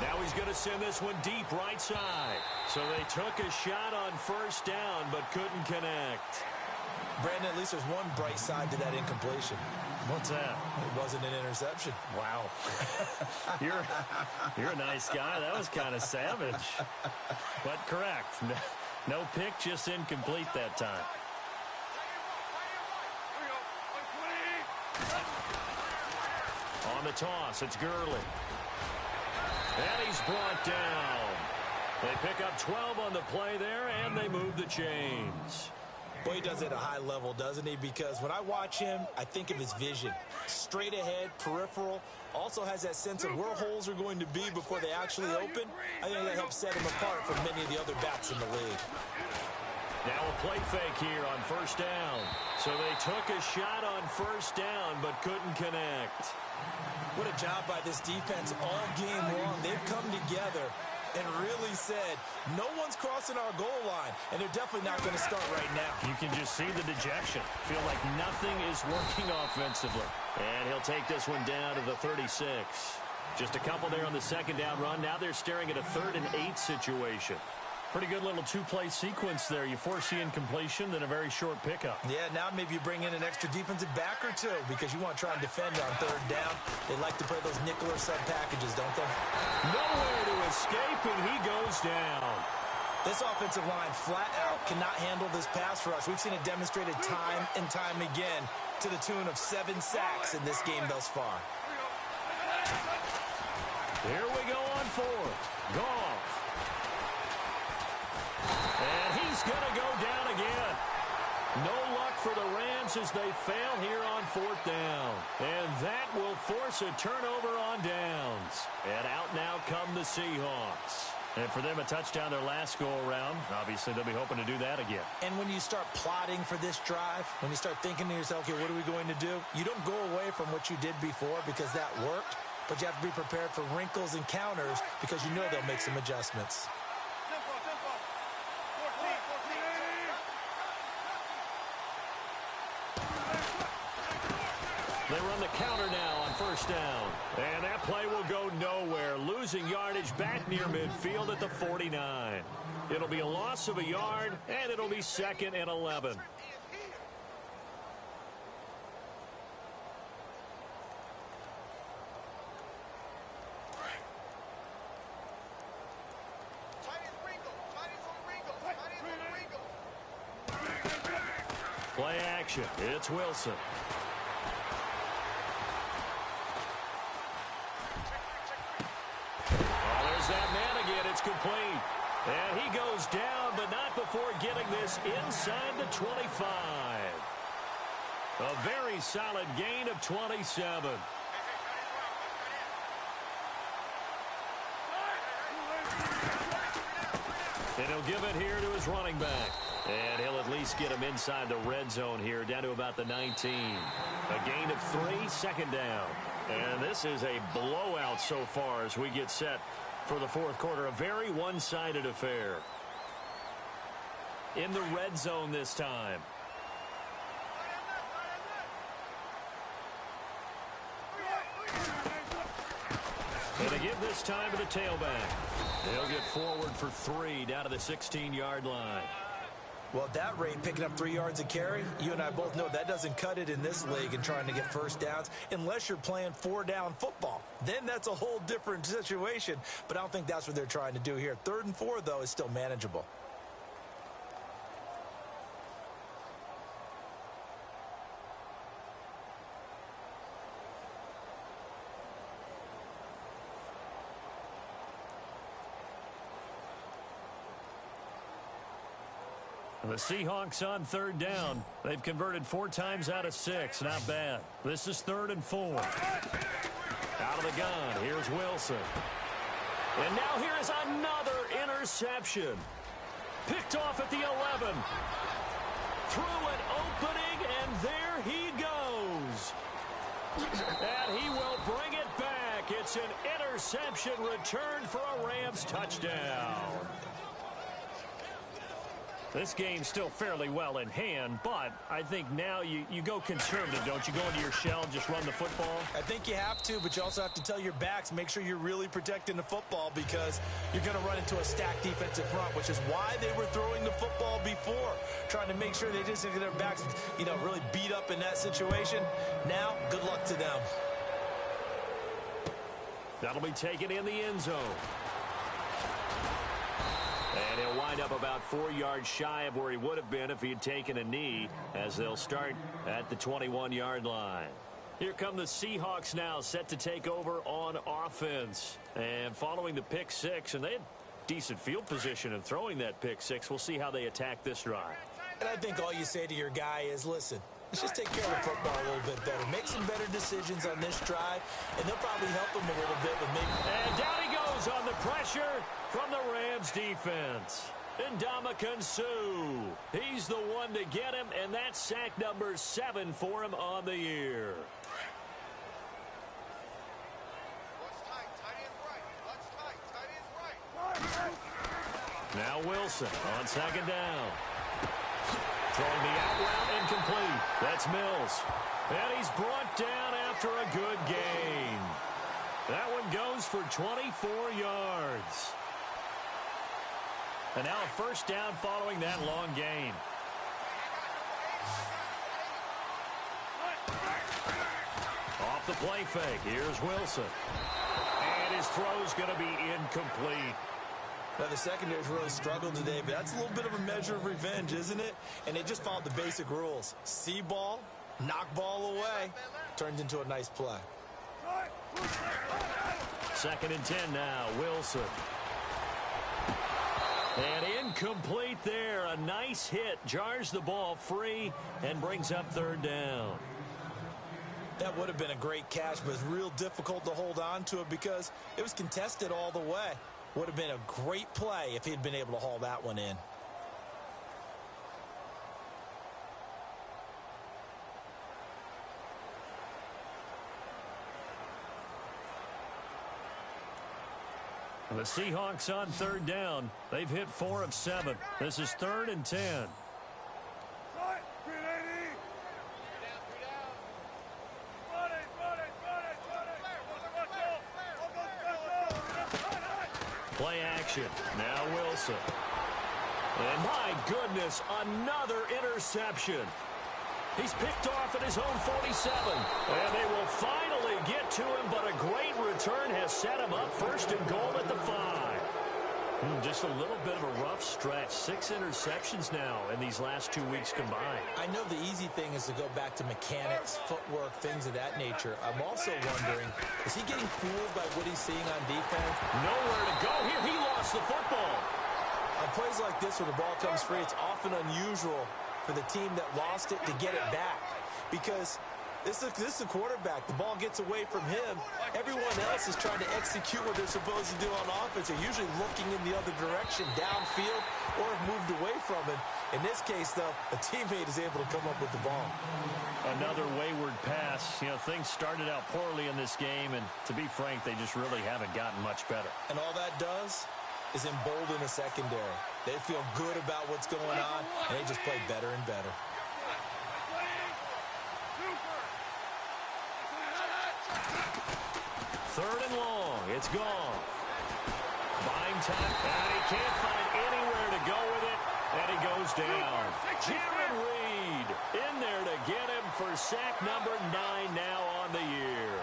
Now he's going to send this one deep right side. So they took a shot on first down, but couldn't connect. Brandon, at least there's one bright side to that incompletion. What's that? It wasn't an interception. Wow. You're a nice guy. That was kind of savage. But correct. No pick, just incomplete that time. On the toss, it's Gurley. And he's brought down. They pick up 12 on the play there, and they move the chains. Boy, he does it at a high level, doesn't he? Because when I watch him, I think of his vision. Straight ahead, peripheral, also has that sense of where holes are going to be before they actually open. I think that helps set him apart from many of the other backs in the league. Now a play fake here on first down. So they took a shot on first down, but couldn't connect. What a job by this defense all game long. They've come together and really said, no one's crossing our goal line, and they're definitely not going to start right now. You can just see the dejection. Feel like nothing is working offensively. And he'll take this one down to the 36. Just a couple there on the second down run. Now they're staring at a 3rd and 8 situation. Pretty good little two-play sequence there. You force the incompletion, then a very short pickup. Yeah, now maybe you bring in an extra defensive back or two because you want to try and defend on 3rd down. They like to play those nickel or sub packages, don't they? Nowhere to escape, and he goes down. This offensive line flat out cannot handle this pass rush. We've seen it demonstrated time and time again to the tune of 7 sacks in this game thus far. Here we go on 4th. Goff. And he's going to go down again. No luck for the Rams as they fail here on 4th down. And that will force a turnover on downs. And out now come the Seahawks. And for them, a touchdown their last go-around. Obviously, they'll be hoping to do that again. And when you start plotting for this drive, when you start thinking to yourself, okay, what are we going to do? You don't go away from what you did before because that worked. But you have to be prepared for wrinkles and counters because you know they'll make some adjustments. They run the counter now on first down. And that play will go nowhere. Losing yardage back near midfield at the 49. It'll be a loss of a yard, and it'll be 2nd and 11. Play action. It's Wilson. That man again, it's complete. And he goes down, but not before getting this inside the 25. A very solid gain of 27. And he'll give it here to his running back. And he'll at least get him inside the red zone here, down to about the 19. A gain of 3, 2nd down. And this is a blowout so far as we get set for the 4th quarter. A very one-sided affair. In the red zone this time. And they give this time to the tailback. They'll get forward for 3 down to the 16-yard line. Well, at that rate, picking up 3 yards a carry, you and I both know that doesn't cut it in this league and trying to get first downs unless you're playing 4-down football. Then that's a whole different situation, but I don't think that's what they're trying to do here. 3rd and 4, though, is still manageable. The Seahawks on 3rd down. They've converted 4 times out of 6. Not bad. This is 3rd and 4. Out of the gun. Here's Wilson. And now here is another interception. Picked off at the 11. Through an opening, and there he goes. And he will bring it back. It's an interception returned for a Rams touchdown. This game's still fairly well in hand, but I think now you go conservative, don't you? Go into your shell and just run the football? I think you have to, but you also have to tell your backs, make sure you're really protecting the football because you're going to run into a stacked defensive front, which is why they were throwing the football before, trying to make sure they just get their backs, really beat up in that situation. Now, good luck to them. That'll be taken in the end zone. And he'll wind up about 4 yards shy of where he would have been if he had taken a knee, as they'll start at the 21-yard line. Here come the Seahawks now, set to take over on offense. And following the pick 6, and they had decent field position and throwing that pick six. We'll see how they attack this drive. And I think all you say to your guy is, listen, let's just take care of the football a little bit better. Make some better decisions on this drive, and they'll probably help him a little bit with maybe. And down he goes on the pressure from the Rams defense. Ndamukong Suh. He's the one to get him, and that's sack number 7 for him on the year. Now Wilson on second down. Throwing the out route incomplete. That's Mills. And he's brought down after a good gain. That one goes for 24 yards. And now a first down following that long gain. Off the play fake. Here's Wilson. And his throw's going to be incomplete. Now, the secondary's really struggled today, but that's a little bit of a measure of revenge, isn't it? And they just followed the basic rules. See ball, knock ball away. Turned into a nice play. 2nd and 10 now. Wilson. And incomplete there. A nice hit. Jars the ball free and brings up 3rd down. That would have been a great catch, but it's real difficult to hold on to it because it was contested all the way. Would have been a great play if he'd been able to haul that one in. The Seahawks on 3rd down. They've hit 4 of 7. This is 3rd and 10. Play action. Now Wilson. And my goodness, another interception. He's picked off at his own 47. And they will finally get to him, but a great return has set him up 1st and goal at the 5. Just a little bit of a rough stretch. 6 interceptions now in these last 2 weeks combined. I know the easy thing is to go back to mechanics, footwork, things of that nature. I'm also wondering, is he getting fooled by what he's seeing on defense? Nowhere to go here. He lost the football. On plays like this where the ball comes free, it's often unusual for the team that lost it to get it back. Because this is the quarterback. The ball gets away from him. Everyone else is trying to execute what they're supposed to do on offense. They're usually looking in the other direction, downfield, or have moved away from him. In this case, though, a teammate is able to come up with the ball. Another wayward pass. You know, things started out poorly in this game, and to be frank, they just really haven't gotten much better. And all that does is embolden the secondary. They feel good about what's going on, and they just play better and better. Third and long. It's gone. Buying time, and he can't find anywhere to go with it, and he goes down. Jaron Reed in there to get him for sack number 9 now on the year.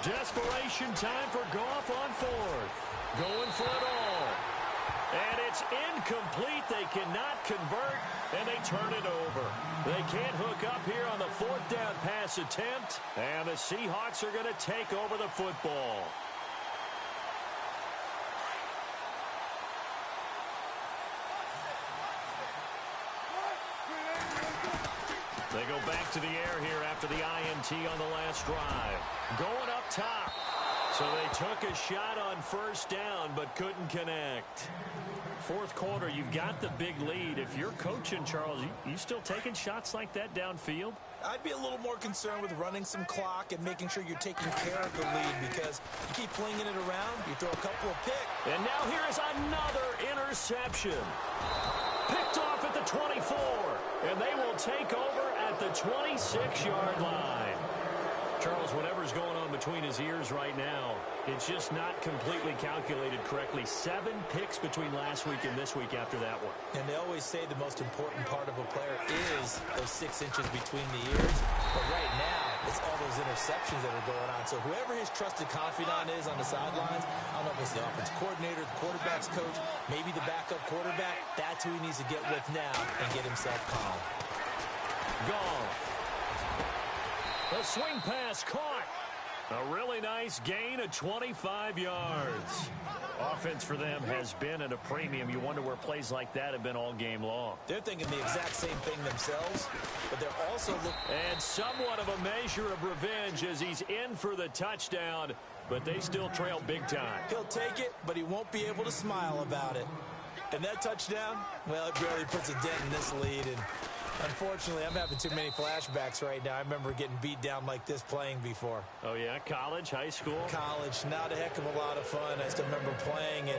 Desperation time for Goff on 4th. Going for it all. And it's incomplete. They cannot convert, and they turn it over. They can't hook up here on the 4th down pass attempt, and the Seahawks are going to take over the football. They go back to the air here after the INT on the last drive. Going up top. So they took a shot on 1st down but couldn't connect. 4th quarter, you've got the big lead. If you're coaching, Charles, you still taking shots like that downfield? I'd be a little more concerned with running some clock and making sure you're taking care of the lead because you keep flinging it around, you throw a couple of picks. And now here is another interception. Picked off at the 24, and they will take over at the 26-yard line. Charles, whatever's going on between his ears right now, it's just not completely calculated correctly. 7 picks between last week and this week after that one. And they always say the most important part of a player is those 6 inches between the ears. But right now, it's all those interceptions that are going on. So whoever his trusted confidant is on the sidelines, I don't know if it's the offense coordinator, the quarterback's coach, maybe the backup quarterback, that's who he needs to get with now and get himself calm. Goff. The swing pass caught. A really nice gain of 25 yards. Offense for them has been at a premium. You wonder where plays like that have been all game long. They're thinking the exact same thing themselves, but they're also looking. And somewhat of a measure of revenge as he's in for the touchdown, but they still trail big time. He'll take it, but he won't be able to smile about it. And that touchdown, well, it barely puts a dent in this lead. And unfortunately, I'm having too many flashbacks right now. I remember getting beat down like this playing before. Oh, yeah? College, high school? College. Not a heck of a lot of fun. I still remember playing and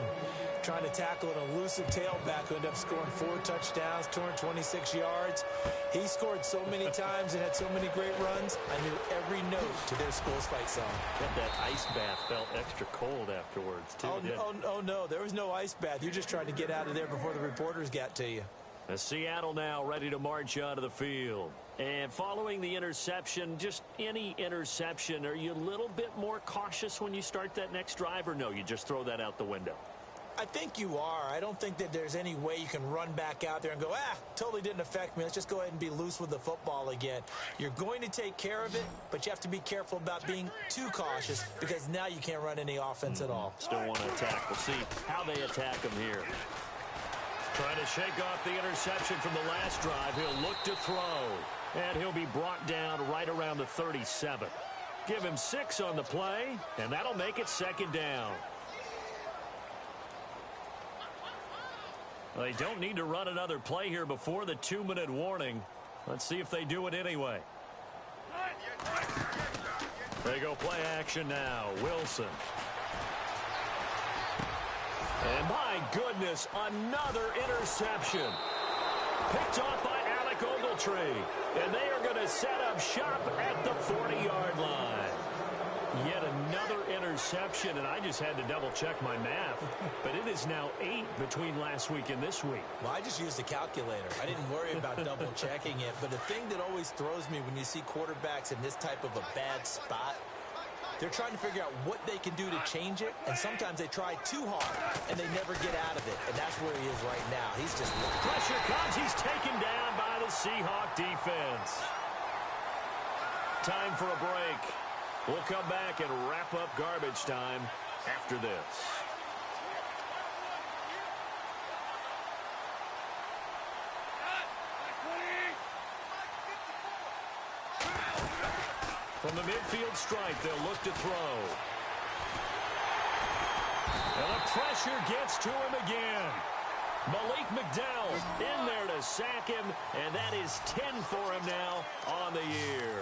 trying to tackle an elusive tailback who ended up scoring 4 touchdowns, 226 yards. He scored so many times and had so many great runs. I knew every note to their school's fight song. Bet that ice bath felt extra cold afterwards, too. Oh, no. There was no ice bath. You just tried to get out of there before the reporters got to you. Seattle now ready to march onto the field. And following the interception, just any interception, are you a little bit more cautious when you start that next drive, or no, you just throw that out the window? I think you are. I don't think that there's any way you can run back out there and go, totally didn't affect me. Let's just go ahead and be loose with the football again. You're going to take care of it, but you have to be careful about being too cautious because now you can't run any offense at all. Still want to attack. We'll see how they attack him here. Trying to shake off the interception from the last drive. He'll look to throw. And he'll be brought down right around the 37. Give him 6 on the play, and that'll make it 2nd down. They don't need to run another play here before the 2-minute warning. Let's see if they do it anyway. They go play action now. Wilson. And my goodness, another interception. Picked off by Alec Ogletree. And they are going to set up shop at the 40-yard line. Yet another interception, and I just had to double-check my math. But it is now 8 between last week and this week. Well, I just used a calculator. I didn't worry about double-checking it. But the thing that always throws me when you see quarterbacks in this type of a bad spot, they're trying to figure out what they can do to change it, and sometimes they try too hard, and they never get out of it, and that's where he is right now. He's just... Pressure comes. He's taken down by the Seahawk defense. Time for a break. We'll come back and wrap up garbage time after this. From the midfield stripe, they'll look to throw. And the pressure gets to him again. Malik McDowell in there to sack him, and that is 10 for him now on the year.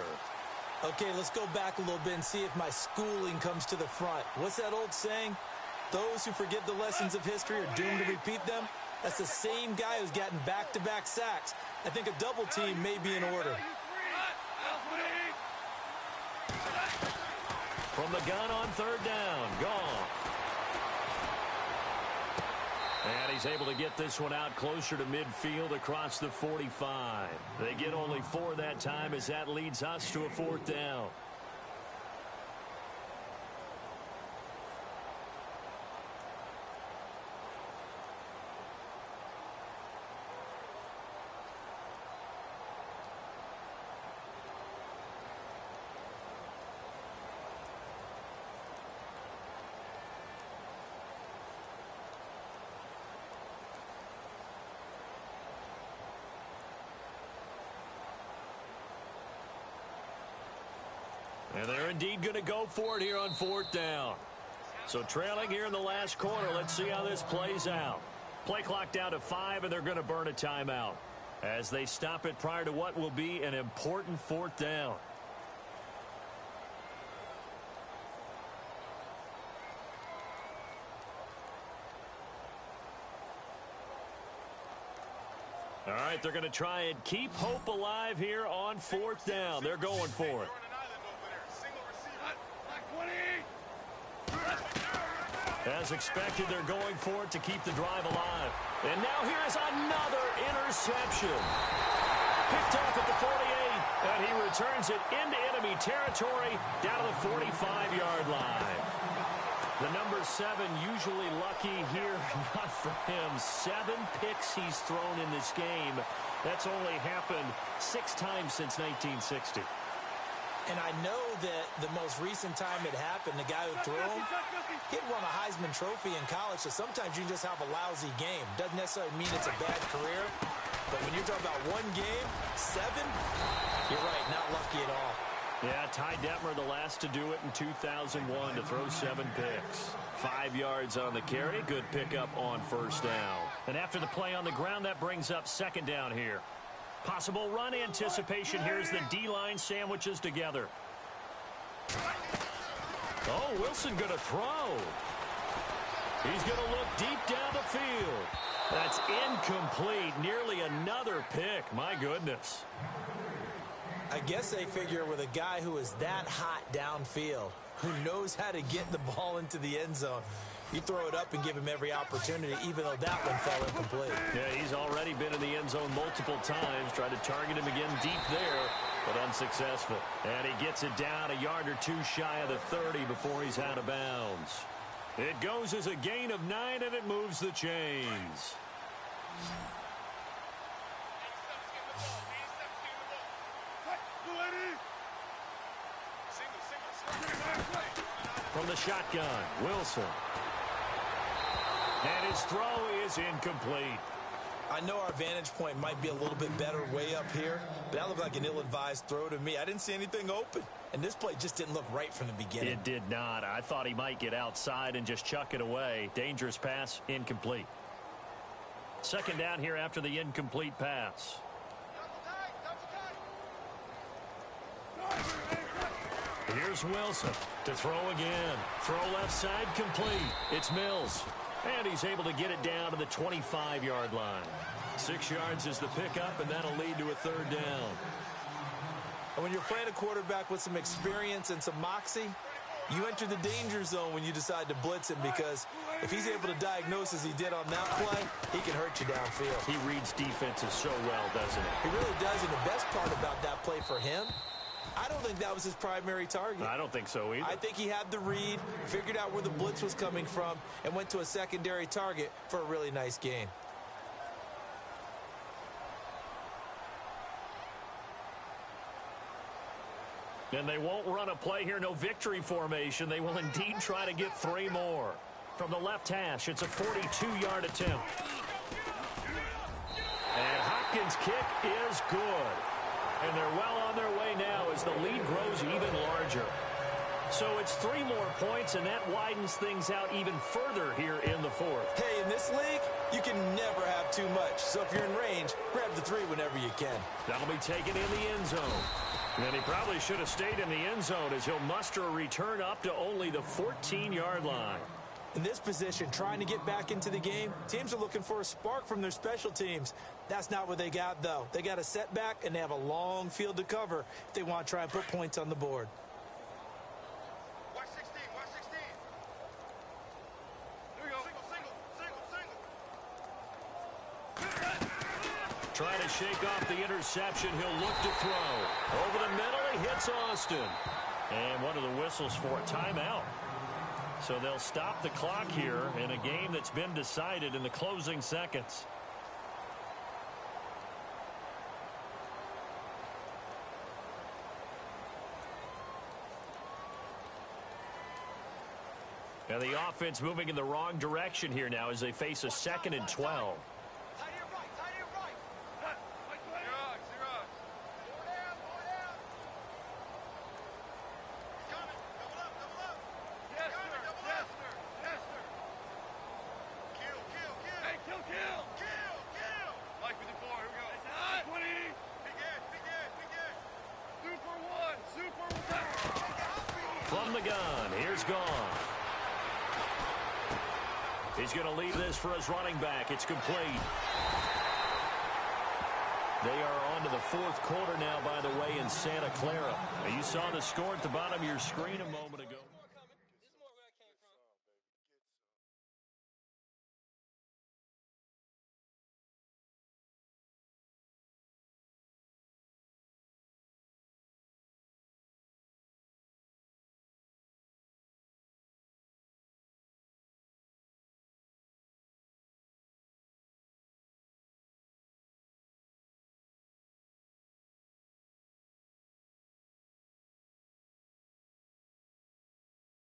Okay, let's go back a little bit and see if my schooling comes to the front. What's that old saying? Those who forget the lessons of history are doomed to repeat them. That's the same guy who's gotten back-to-back sacks. I think a double team may be in order. From the gun on 3rd down, Goff. And he's able to get this one out closer to midfield across the 45. They get only 4 that time as that leads us to a 4th down. And they're indeed going to go for it here on 4th down. So trailing here in the last quarter, let's see how this plays out. Play clock down to 5, and they're going to burn a timeout as they stop it prior to what will be an important 4th down. All right, they're going to try and keep hope alive here on 4th down. They're going for it. As expected, they're going for it to keep the drive alive. And now here is another interception. Picked off at the 48, and he returns it into enemy territory down to the 45-yard line. The number 7 usually lucky here, not for him. 7 picks he's thrown in this game. That's only happened 6 times since 1960. And I know that the most recent time it happened, the guy who threw him, he'd won a Heisman Trophy in college, so sometimes you just have a lousy game. Doesn't necessarily mean it's a bad career, but when you're talking about one game, 7, you're right, not lucky at all. Yeah, Ty Detmer, the last to do it in 2001 to throw 7 picks. 5 yards on the carry, good pickup on first down. And after the play on the ground, that brings up second down here. Possible run anticipation here as the D-line sandwiches together. Oh, Wilson going to throw. He's going to look deep down the field. That's incomplete. Nearly another pick. My goodness. I guess they figure with a guy who is that hot downfield, who knows how to get the ball into the end zone, you throw it up and give him every opportunity, even though that one fell incomplete. Yeah, he's already been in the end zone multiple times. Tried to target him again deep there, but unsuccessful. And he gets it down a yard or 2 shy of the 30 before he's out of bounds. It goes as a gain of 9, and it moves the chains. From the shotgun, Wilson. And his throw is incomplete. I know our vantage point might be a little bit better way up here, but that looked like an ill-advised throw to me. I didn't see anything open, and this play just didn't look right from the beginning. It did not. I thought he might get outside and just chuck it away. Dangerous pass, incomplete. Second down here after the incomplete pass. Here's Wilson to throw again. Throw left side complete. It's Mills. And he's able to get it down to the 25-yard line. 6 yards is the pickup, and that'll lead to a third down. And when you're playing a quarterback with some experience and some moxie, you enter the danger zone when you decide to blitz him, because if he's able to diagnose as he did on that play, he can hurt you downfield. He reads defenses so well, doesn't he? He really does, and the best part about that play for him, I don't think that was his primary target. I don't think so either. I think he had the read, figured out where the blitz was coming from, and went to a secondary target for a really nice gain. And they won't run a play here, no victory formation. They will indeed try to get 3 more. From the left hash, it's a 42-yard attempt. And Hopkins' kick is good. And they're well on their way now as the lead grows even larger. So it's 3 more points, and that widens things out even further here in the 4th. Hey, in this league, you can never have too much. So if you're in range, grab the 3 whenever you can. That'll be taken in the end zone. And he probably should have stayed in the end zone as he'll muster a return up to only the 14-yard line. In this position, trying to get back into the game, teams are looking for a spark from their special teams. That's not what they got, though. They got a setback, and they have a long field to cover if they want to try and put points on the board. Watch 16, watch 16. There we go. Single. Trying to shake off the interception. He'll look to throw. Over the middle, he hits Austin. And one of the whistles for a timeout. So they'll stop the clock here in a game that's been decided in the closing seconds. And the offense moving in the wrong direction here now as they face a 2nd and 12. From the gun, here's Goff. He's going to leave this for his running back. It's complete. They are on to the 4th quarter now, by the way, in Santa Clara. Now, you saw the score at the bottom of your screen a moment ago.